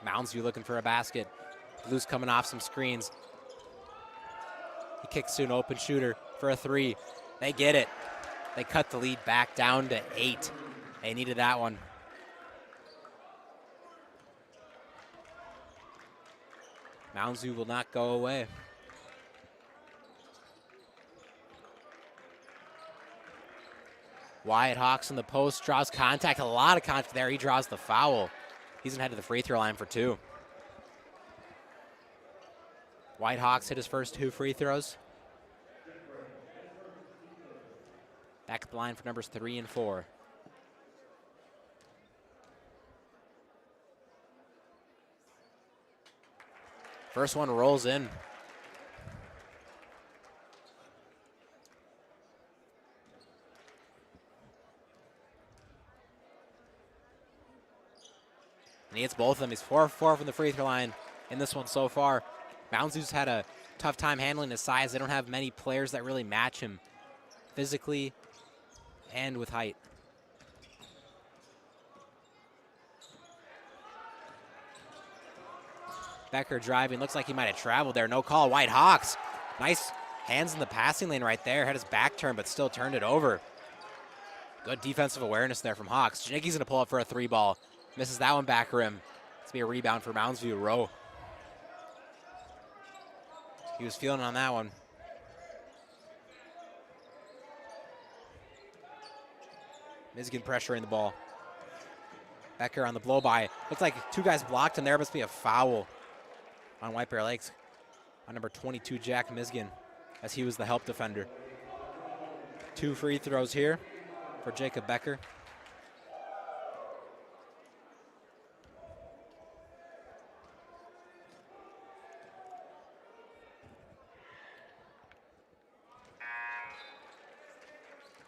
Mounds View looking for a basket. Blues coming off some screens. He kicks to an open shooter for a 3. They get it. They cut the lead back down to 8. They needed that one. Mounds View will not go away. Wyatt Hawks in the post, draws contact. A lot of contact there. He draws the foul. He's going to head to the free throw line for 2. White Hawks hit his first 2 free throws. Back at the line for numbers 3 and 4. First one rolls in. And he hits both of them. He's 4 for 4 from the free throw line in this one so far. Mounds View's had a tough time handling his size. They don't have many players that really match him physically and with height. Becker driving. Looks like he might have traveled there. No call. White Hawks. Nice hands in the passing lane right there. Had his back turned, but still turned it over. Good defensive awareness there from Hawks. Janicki's going to pull up for a 3-ball. Misses that one back rim. It's going to be a rebound for Mounds View. Rowe. He was feeling on that one. Michigan pressuring the ball. Becker on the blow-by. Looks like 2 guys blocked, and there must be a foul on White Bear Lakes on number 22, Jack Michigan, as he was the help defender. 2 free throws here for Jacob Becker.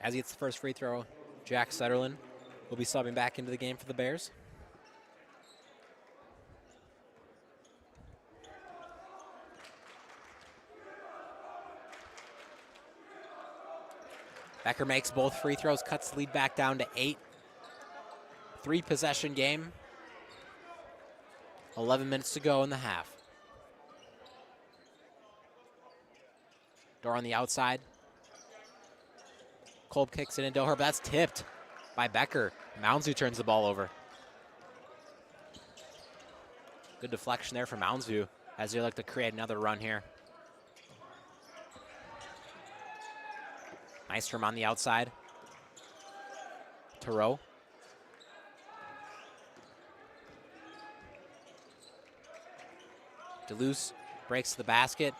As he gets the first free throw, Jack Setterlin will be subbing back into the game for the Bears. Becker makes both free throws, cuts the lead back down to 8. 3-possession game. 11 minutes to go in the half. Door on the outside. Kolb kicks it into her, but that's tipped by Becker. Mounds View turns the ball over. Good deflection there from Mounds View as they look to create another run here. Nice from on the outside. Thoreau. DeLuce breaks to the basket.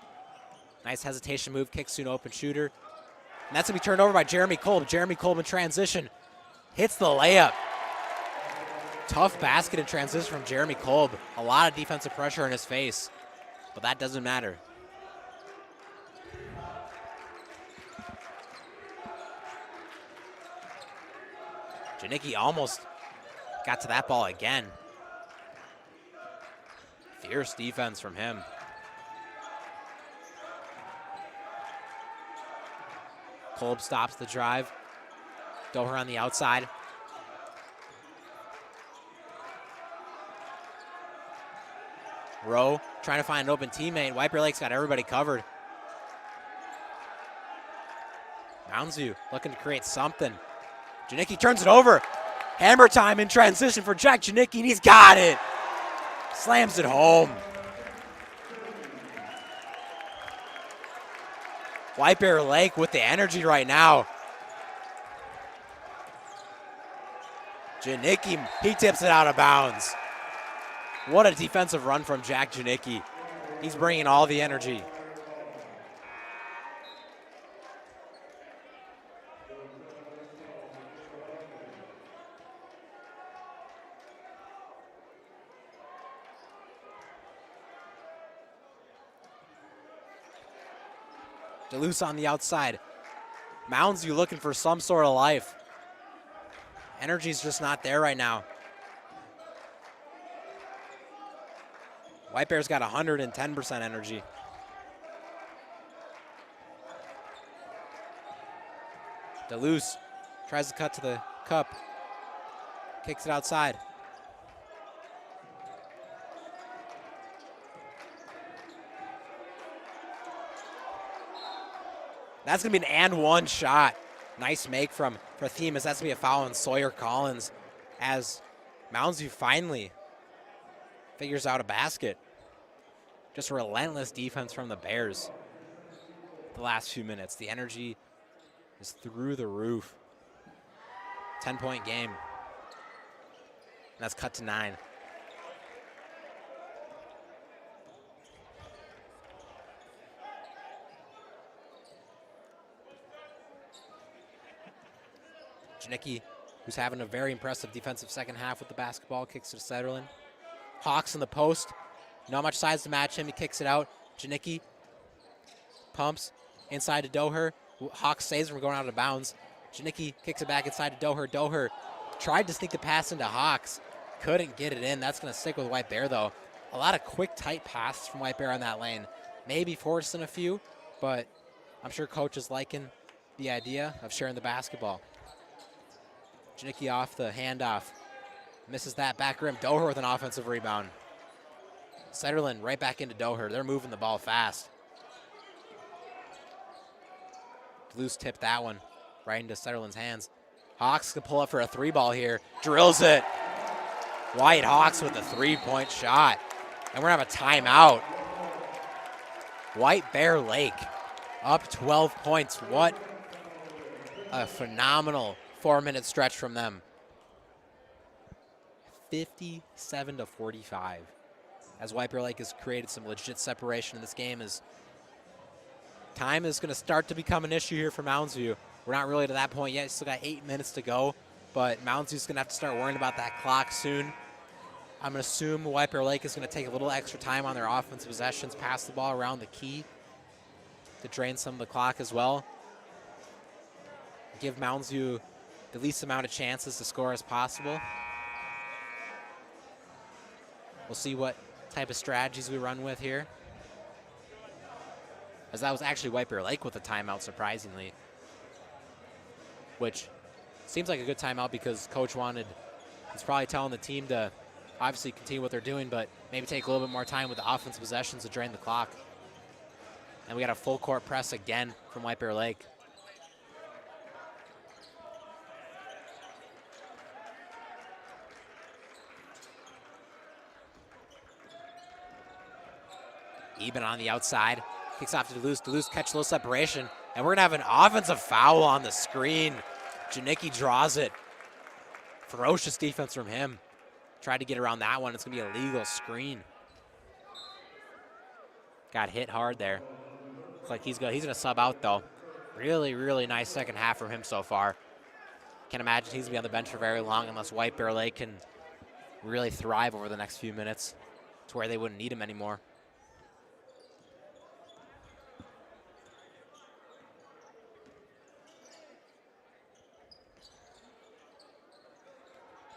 Nice hesitation move, kicks to an open shooter. And that's going to be turned over by Jeremy Kolb. Jeremy Kolb in transition. Hits the layup. Tough basket in transition from Jeremy Kolb. A lot of defensive pressure in his face, but that doesn't matter. Janicki almost got to that ball again. Fierce defense from him. Kolb stops the drive. Doher on the outside. Rowe trying to find an open teammate. White Bear Lake's got everybody covered. Mounds View looking to create something. Janicki turns it over. Hammer time in transition for Jack Janicki, and he's got it. Slams it home. White Bear Lake with the energy right now. Janicki, he tips it out of bounds. What a defensive run from Jack Janicki. He's bringing all the energy. DeLuce on the outside. Mounds View looking for some sort of life. Energy's just not there right now. White Bear's got 110% energy. DeLuce tries to cut to the cup. Kicks it outside. That's going to be an and one shot. Nice make for Thiem, as that's going to be a foul on Sawyer Collins as Mounds View finally figures out a basket. Just relentless defense from the Bears the last few minutes. The energy is through the roof. 10-point game. And that's cut to 9. Janicki, who's having a very impressive defensive second half with the basketball, kicks to Setterlin. Hawks in the post. Not much size to match him. He kicks it out. Janicki pumps inside to Doher. Hawks saves him from going out of bounds. Janicki kicks it back inside to Doher. Doher tried to sneak the pass into Hawks. Couldn't get it in. That's going to stick with White Bear, though. A lot of quick, tight passes from White Bear on that lane. Maybe forcing a few, but I'm sure coach is liking the idea of sharing the basketball. Janicki off the handoff. Misses that back rim. Doher with an offensive rebound. Sutherland right back into Doher. They're moving the ball fast. Duluth tipped that one right into Sutherland's hands. Hawks can pull up for a 3-ball here. Drills it. White Hawks with a 3-point shot. And we're gonna have a timeout. White Bear Lake up 12 points. What a phenomenal 4-minute stretch from them. 57-45. As White Bear Lake has created some legit separation in this game, as time is going to start to become an issue here for Mounds View. We're not really to that point yet. Still got 8 minutes to go, but Mounds View's going to have to start worrying about that clock soon. I'm going to assume White Bear Lake is going to take a little extra time on their offensive possessions, pass the ball around the key to drain some of the clock as well. Give Mounds View the least amount of chances to score as possible. We'll see what type of strategies we run with here. As that was actually White Bear Lake with a timeout, surprisingly. Which seems like a good timeout because Coach he's probably telling the team to obviously continue what they're doing, but maybe take a little bit more time with the offensive possessions to drain the clock. And we got a full court press again from White Bear Lake. Eben on the outside, kicks off to Duluth. Duluth catch a little separation, and we're gonna have an offensive foul on the screen. Janicki draws it. Ferocious defense from him. Tried to get around that one. It's gonna be a legal screen. Got hit hard there. Looks like he's gonna sub out though. Really, really nice second half from him so far. Can't imagine he's gonna be on the bench for very long unless White Bear Lake can really thrive over the next few minutes to where they wouldn't need him anymore.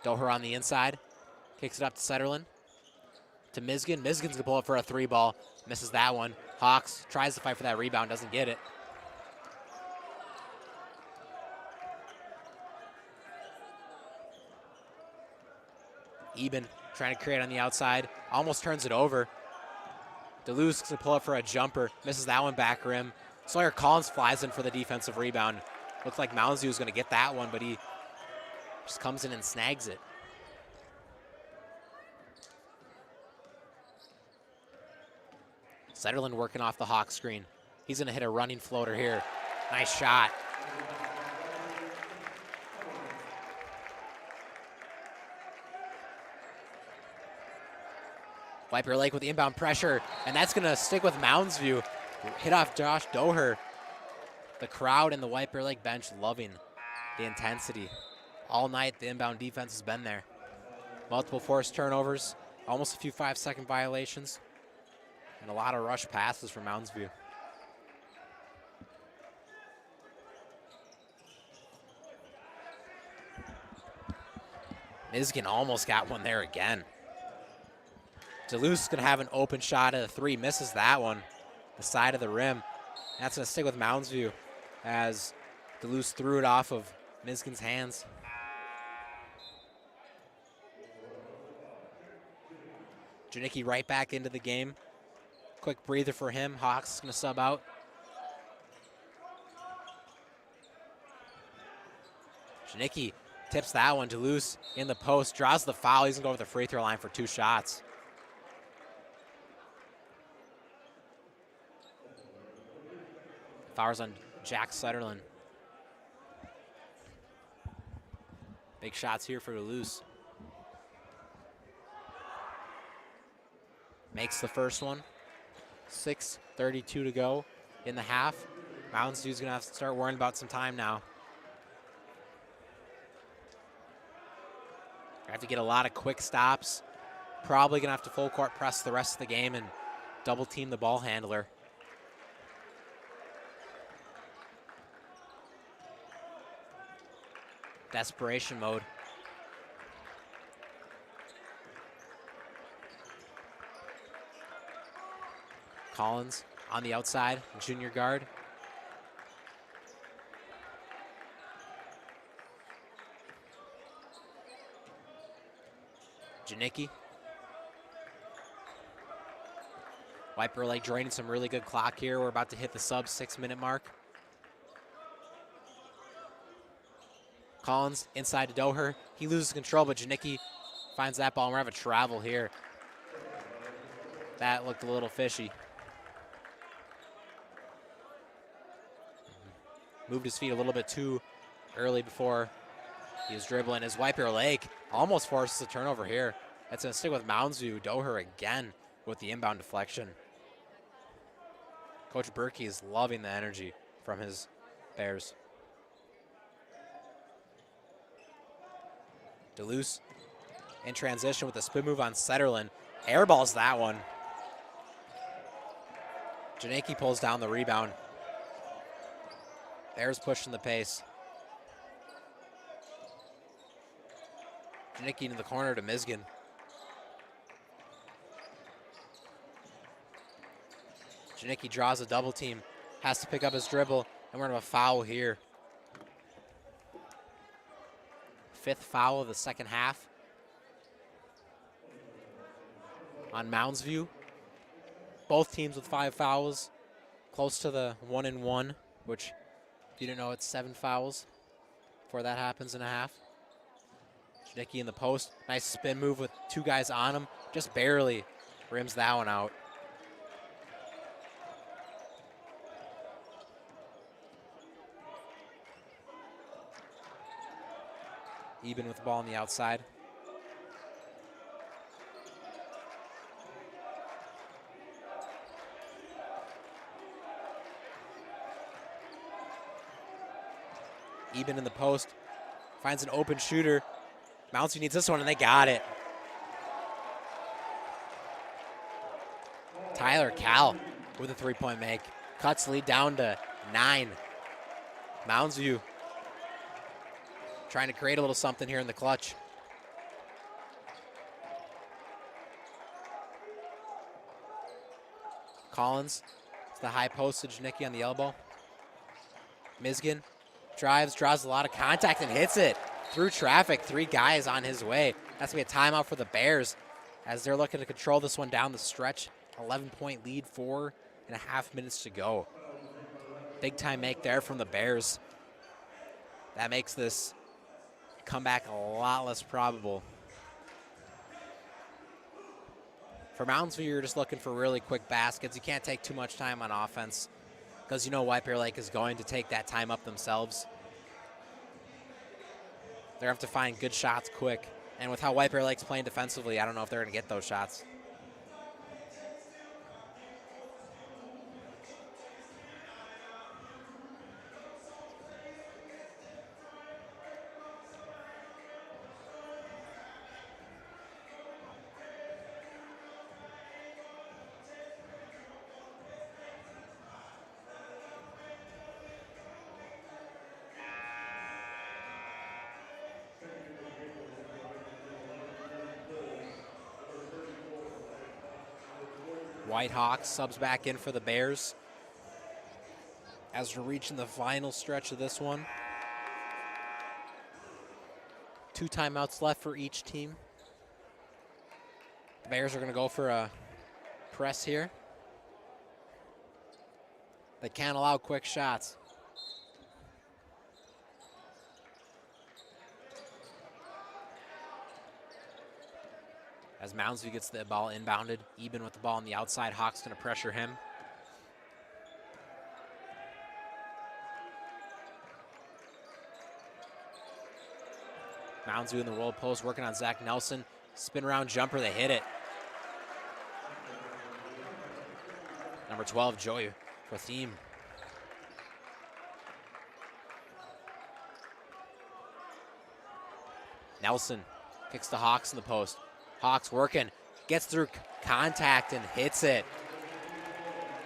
Doher on the inside, kicks it up to Sutherland, to Miskin. Miskin's gonna pull up for a 3-ball, misses that one. Hawks tries to fight for that rebound, doesn't get it. Eben trying to create on the outside, almost turns it over. Duluth's gonna pull up for a jumper, misses that one back rim. Sawyer Collins flies in for the defensive rebound. Looks like Mounds View was gonna get that one, but he just comes in and snags it. Sutherland working off the Hawk screen. He's gonna hit a running floater here. Nice shot. White Bear Lake with the inbound pressure, and that's gonna stick with Mounds View. Hit off Josh Doher. The crowd in the White Bear Lake bench loving the intensity. All night, the inbound defense has been there. Multiple forced turnovers, almost a few 5-second violations, and a lot of rush passes from Mounds View. Miskin almost got one there again. Duluth's gonna have an open shot at a 3, misses that one, the side of the rim. That's gonna stick with Mounds View as Duluth threw it off of Miskin's hands. Janicki right back into the game. Quick breather for him. Hawks gonna sub out. Janicki tips that one. Duluth in the post, draws the foul. He's gonna go over the free throw line for 2 shots. Foul's on Jack Sutherland. Big shots here for Duluth. Makes the first one. 6:32 to go in the half. Mounds View's gonna have to start worrying about some time now. Have to get a lot of quick stops. Probably gonna have to full court press the rest of the game and double team the ball handler. Desperation mode. Collins on the outside, junior guard. Janicki. Viper Lake draining some really good clock here. We're about to hit the sub 6-minute mark. Collins inside to Doher. He loses control, but Janicki finds that ball, and we're going to have a travel here. That looked a little fishy. Moved his feet a little bit too early before he was dribbling. As Viper Lake almost forces a turnover here. That's going to stick with Mounds View. Doher again with the inbound deflection. Coach Berkey is loving the energy from his Bears. Duluth in transition with a spin move on Setterlin. Airballs that one. Janicki pulls down the rebound. Bears pushing the pace. Janicki into the corner to Misgan. Janicki draws a double team, has to pick up his dribble, and we're going to have a foul here. 5th foul of the second half on Mounds View. Both teams with 5 fouls, close to the 1-and-1, which, if you didn't know, it's 7 fouls before that happens in a half. Janicki in the post, nice spin move with 2 guys on him, just barely rims that one out. Eben with the ball on the outside. Eben in the post, finds an open shooter. Mounds View needs this one, and they got it. Tyler Cal with a 3-point make. Cuts lead down to 9. Mounds View trying to create a little something here in the clutch. Collins to the high post to Janicki on the elbow. Misgan drives, draws a lot of contact, and hits it through traffic. 3 guys on his way. That's going to be a timeout for the Bears as they're looking to control this one down the stretch. 11-point lead, 4.5 minutes to go. Big time make there from the Bears. That makes this comeback a lot less probable. For Mounds View, you're just looking for really quick baskets. You can't take too much time on offense because you know Viper Lake is going to take that time up themselves. They have to find good shots quick. And with how Viper Lake's playing defensively, I don't know if they're going to get those shots. Whitehawks subs back in for the Bears as we're reaching the final stretch of this one. 2 timeouts left for each team. The Bears are going to go for a press here. They can't allow quick shots. As Mounds View gets the ball inbounded, Eben with the ball on the outside. Hawks going to pressure him. Mounds View in the roll post, working on Zach Nelson. Spin around jumper, they hit it. Number 12, Joey for theme. Nelson kicks the Hawks in the post. Hawks working, gets through contact and hits it.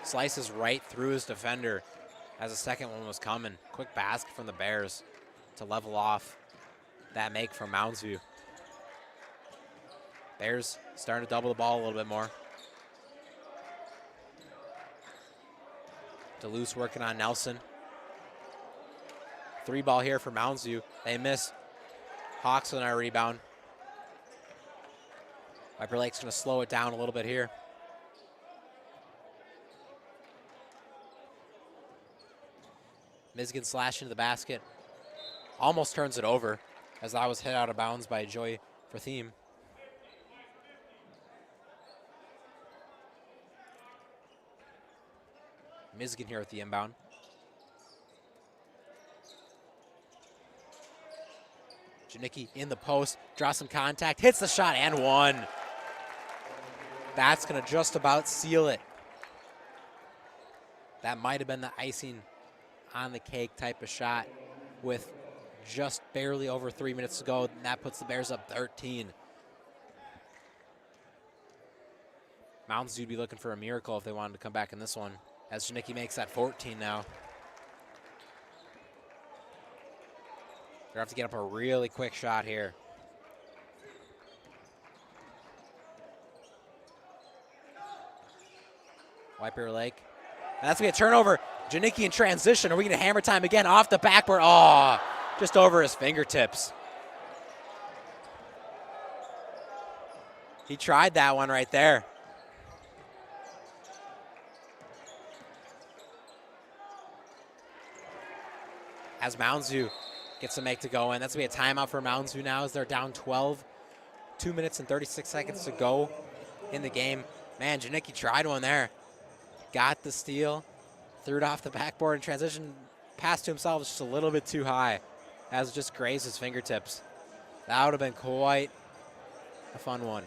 Slices right through his defender as the second one was coming. Quick basket from the Bears to level off that make from Mounds View. Bears starting to double the ball a little bit more. Duluth working on Nelson. 3 ball here for Mounds View. They miss. Hawks on our rebound. Viper Lake's going to slow it down a little bit here. Michigan slash into the basket. Almost turns it over as that was hit out of bounds by Joy for Thiem. Michigan here with the inbound. Janicki in the post, draws some contact, hits the shot and one. That's gonna just about seal it. That might have been the icing on the cake type of shot with just barely over 3 minutes to go. And that puts the Bears up 13. Mounds would be looking for a miracle if they wanted to come back in this one, as Janicki makes that 14 now. They're have to get up a really quick shot here. White Bear Lake. And that's going to be a turnover. Janicki in transition. Are we going to hammer time again? Off the backboard. Oh, just over his fingertips. He tried that one right there. As Mounds View gets a make to go in. That's going to be a timeout for Mounds View now as they're down 12. 2 minutes and 36 seconds to go in the game. Man, Janicki tried one there. Got the steal. Threw it off the backboard in transition. Passed to himself just a little bit too high as it just grazed his fingertips. That would have been quite a fun one.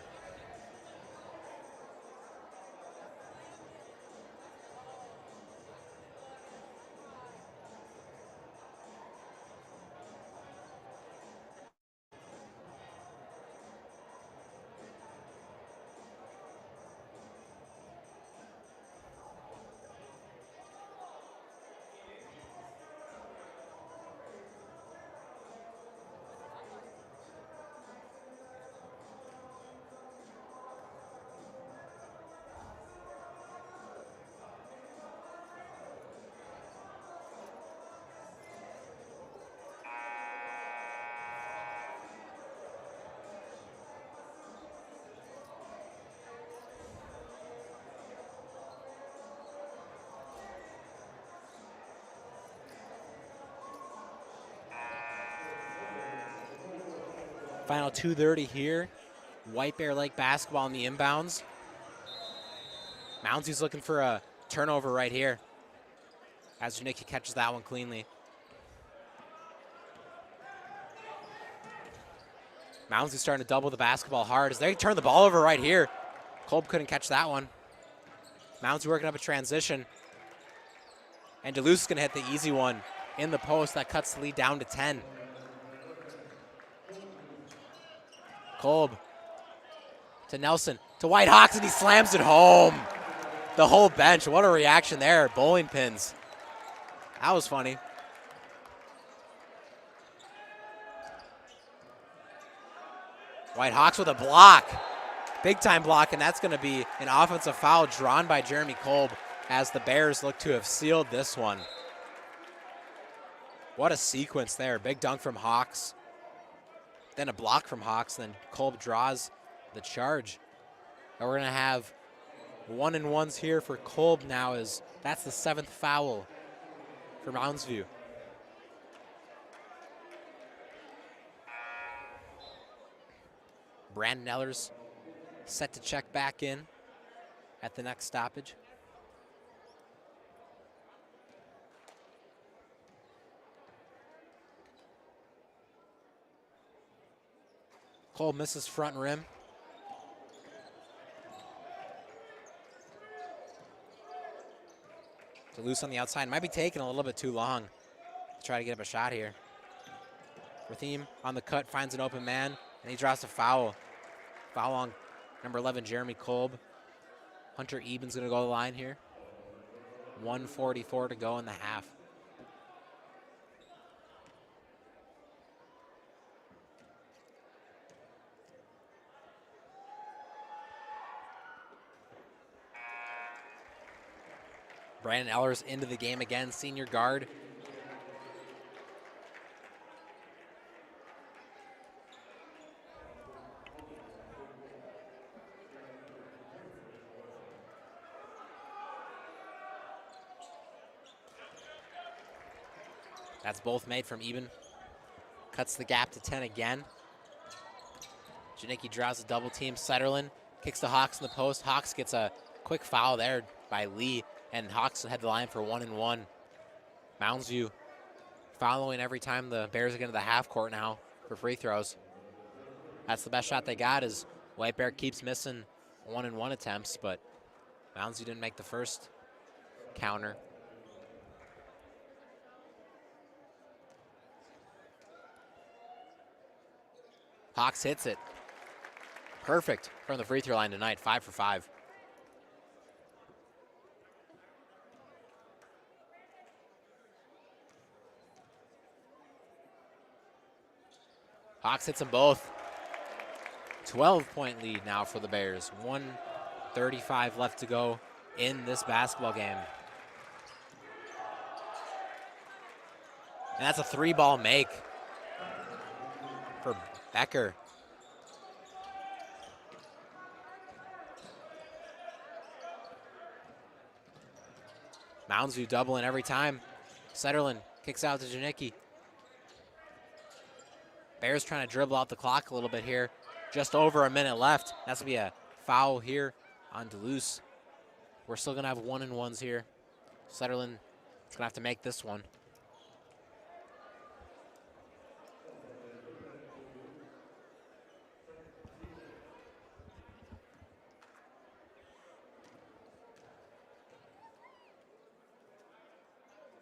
Final 2:30 here. White Bear Lake basketball in the inbounds. Moundsy's looking for a turnover right here as Janicki catches that one cleanly. Moundsy's starting to double the basketball hard as they turn the ball over right here. Kolb couldn't catch that one. Moundsy working up a transition. And DeLuce is going to hit the easy one in the post. That cuts the lead down to 10. Kolb to Nelson, to White Hawks, and he slams it home. The whole bench, what a reaction there. Bowling pins. That was funny. White Hawks with a block. Big time block, and that's going to be an offensive foul drawn by Jeremy Kolb as the Bears look to have sealed this one. What a sequence there. Big dunk from Hawks. Then a block from Hawks, then Kolb draws the charge. And we're going to have 1-and-1s here for Kolb now, as that's the 7th foul for Mounds View. Brandon Ellers set to check back in at the next stoppage. Kolb misses front rim. DeLuce on the outside. Might be taking a little bit too long to try to get up a shot here. Rathiem on the cut, finds an open man, and he draws a foul. Foul on number 11, Jeremy Kolb. Hunter Eben's going to go to the line here. 1:44 to go in the half. Brandon Ellers into the game again, senior guard. That's both made from Eben. Cuts the gap to 10 again. Janicki draws a double team. Sutherland kicks to Hawks in the post. Hawks gets a quick foul there by Lee, and Hawks head the line for 1-1. Mounds View following every time the Bears get into the half court now for free throws. That's the best shot they got, is White Bear keeps missing 1-1 attempts, but Mounds View didn't make the first counter. Hawks hits it. Perfect from the free throw line tonight, 5 for 5. Hawks hits them both. 12-point lead now for the Bears. 1:35 left to go in this basketball game. And that's a 3-ball make for Becker. Mounds View doubling every time. Sutherland kicks out to Janicki. Bears trying to dribble out the clock a little bit here. Just over a minute left. That's going to be a foul here on Duluth. We're still going to have 1-1s here. Sutherland is going to have to make this one.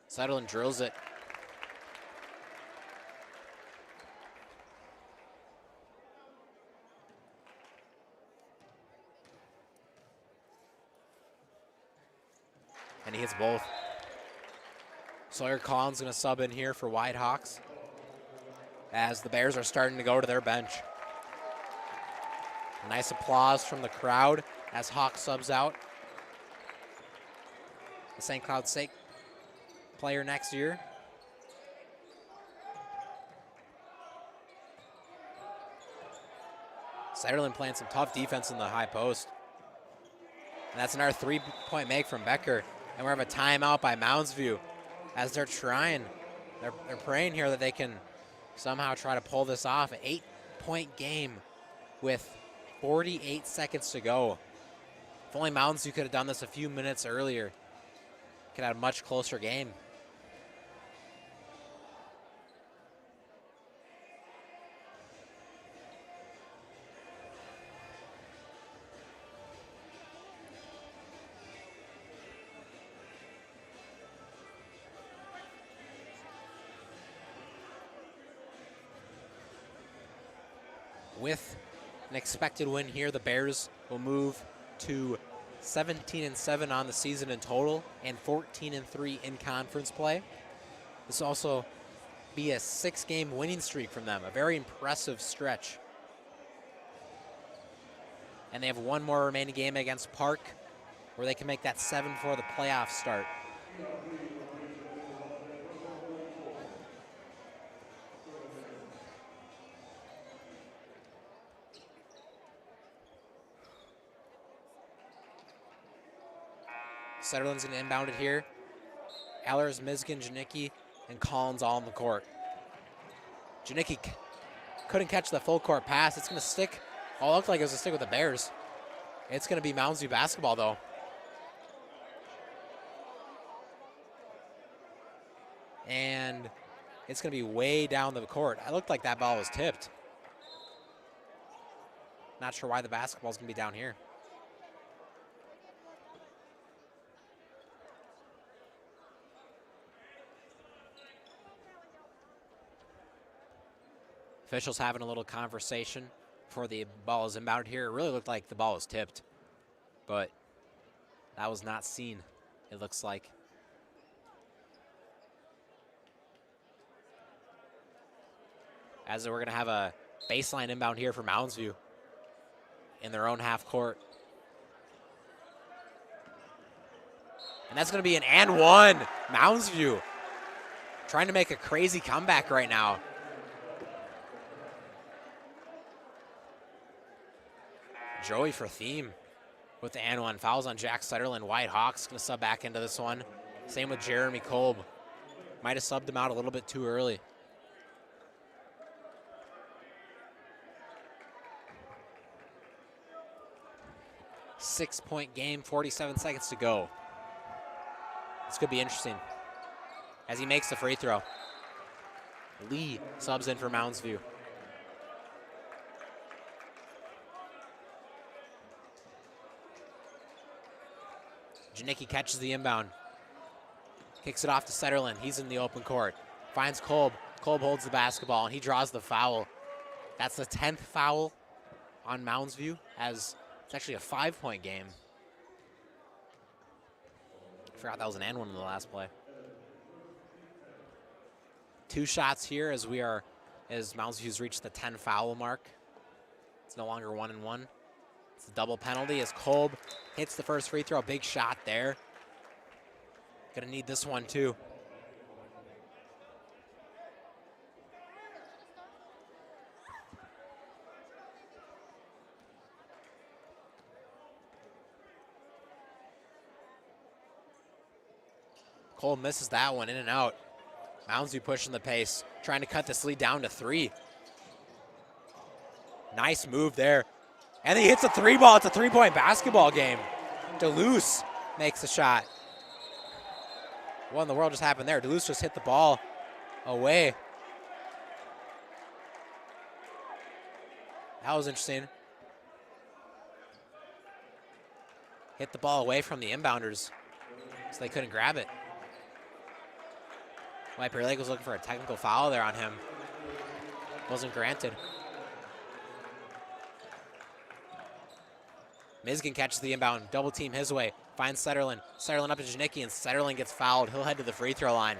Sutherland drills it. And he hits both. Sawyer Collins going to sub in here for White Hawks as the Bears are starting to go to their bench. Nice applause from the crowd as Hawks subs out. The St. Cloud State player next year. Sutherland playing some tough defense in the high post. And that's another 3-point make from Becker. And we have a timeout by Mounds View as they're trying. They're praying here that they can somehow try to pull this off. An 8-point game with 48 seconds to go. If only Mounds View could have done this a few minutes earlier, could have a much closer game. With an expected win here, the Bears will move to 17-7 on the season in total and 14-3 in conference play. This will also be a 6-game winning streak from them, a very impressive stretch. And they have one more remaining game against Park where they can make that 7 for the playoff start. Sutherland's going to inbound it here. Allers, Mizgin, Janicki, and Collins all on the court. Janicki couldn't catch the full court pass. It's going to stick. Oh, it looked like it was a stick with the Bears. It's going to be Mounds View basketball, though. And it's going to be way down the court. It looked like that ball was tipped. Not sure why the basketball's going to be down here. Officials having a little conversation before the ball is inbounded here. It really looked like the ball was tipped, but that was not seen, it looks like. As we're going to have a baseline inbound here for Mounds View in their own half court. And that's going to be an and one. Mounds View trying to make a crazy comeback right now. Joey for theme with the and one. Fouls on Jack Sutherland. White Hawks going to sub back into this one. Same with Jeremy Kolb. Might have subbed him out a little bit too early. Six-point game, 47 seconds to go. This could be interesting as he makes the free throw. Lee subs in for Mounds View. Janicki catches the inbound. Kicks it off to Setterlin. He's in the open court. Finds Kolb. Kolb holds the basketball, and he draws the foul. That's the 10th foul on Mounds View, as it's actually a 5-point game. I forgot that was an and one in the last play. 2 shots here as Mounds View's reached the 10 foul mark. It's no longer 1-1. It's a double penalty as Kolb hits the first free throw. Big shot there. Gonna need this one too. Kolb misses that one, in and out. Mounds View pushing the pace, trying to cut this lead down to 3. Nice move there. And he hits a 3-ball. It's a 3-point basketball game. DeLuce makes the shot. What in the world just happened there? DeLuce just hit the ball away. That was interesting. Hit the ball away from the inbounders, so they couldn't grab it. White Bear Lake was looking for a technical foul there on him. Wasn't granted. Mizgin catches the inbound, double team his way, finds Setterlin. Setterlin up to Janicki, and Setterlin gets fouled. He'll head to the free throw line.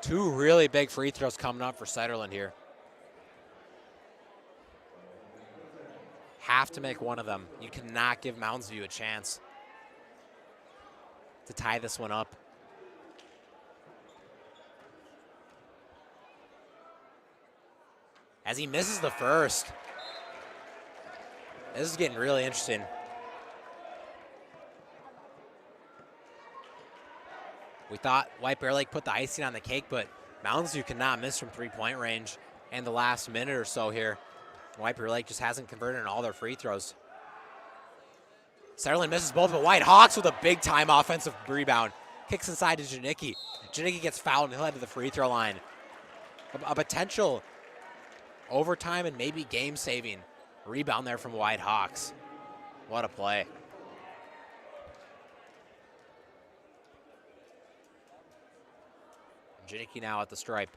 2 really big free throws coming up for Setterlin here. Have to make one of them. You cannot give Mounds View a chance to tie this one up. As he misses the first. This is getting really interesting. We thought White Bear Lake put the icing on the cake, but Mounds View cannot miss from 3-point range in the last minute or so here. White Bear Lake just hasn't converted on all their free throws. Setterlin misses both, but White Hawks with a big-time offensive rebound. Kicks inside to Janicki. Janicki gets fouled, and he'll head to the free throw line. A potential overtime and maybe game-saving rebound there from White Hawks. What a play. Janicki now at the stripe.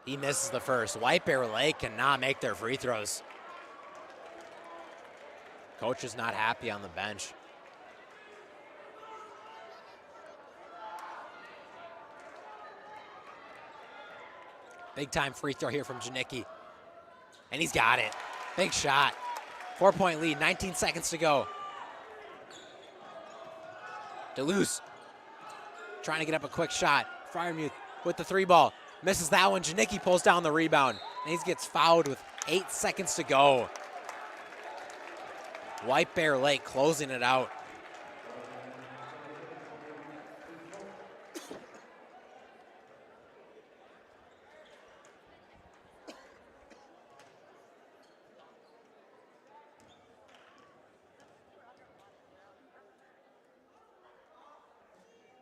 He misses the first. White Bear Lake cannot make their free throws. Coach is not happy on the bench. Big time free throw here from Janicki. And he's got it. Big shot. 4-point lead, 19 seconds to go. DeLuce trying to get up a quick shot. Fryermuth with the 3-ball. Misses that one. Janicki pulls down the rebound. And he gets fouled with 8 seconds to go. White Bear Lake closing it out.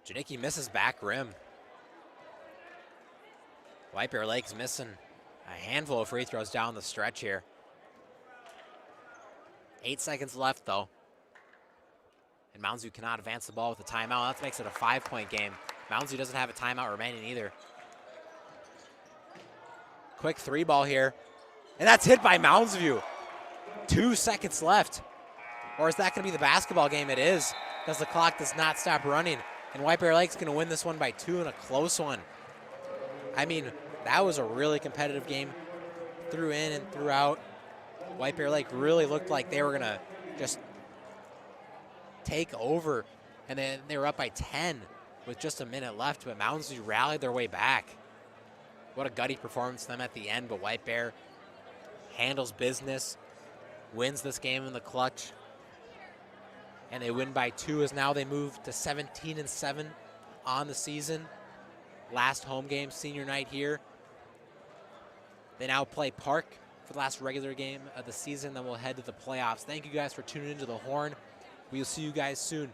Janicki misses back rim. White Bear Lake's missing a handful of free throws down the stretch here. 8 seconds left though. And Mounds View cannot advance the ball with a timeout. That makes it a 5-point game. Mounds View doesn't have a timeout remaining either. Quick 3-ball here. And that's hit by Mounds View. 2 seconds left. Or is that going to be the basketball game? It is, because the clock does not stop running. And White Bear Lake's going to win this one by 2 in a close one. I mean, that was a really competitive game. Through in and throughout. White Bear Lake really looked like they were going to just take over. And then they were up by 10 with just a minute left. But Mounds View rallied their way back. What a gutty performance from them at the end. But White Bear handles business. Wins this game in the clutch. and they win by 2 as now they move to 17-7 on the season. Last home game, senior night here. They now play Park for the last regular game of the season, then we'll head to the playoffs. Thank you guys for tuning into The Horn. We'll see you guys soon.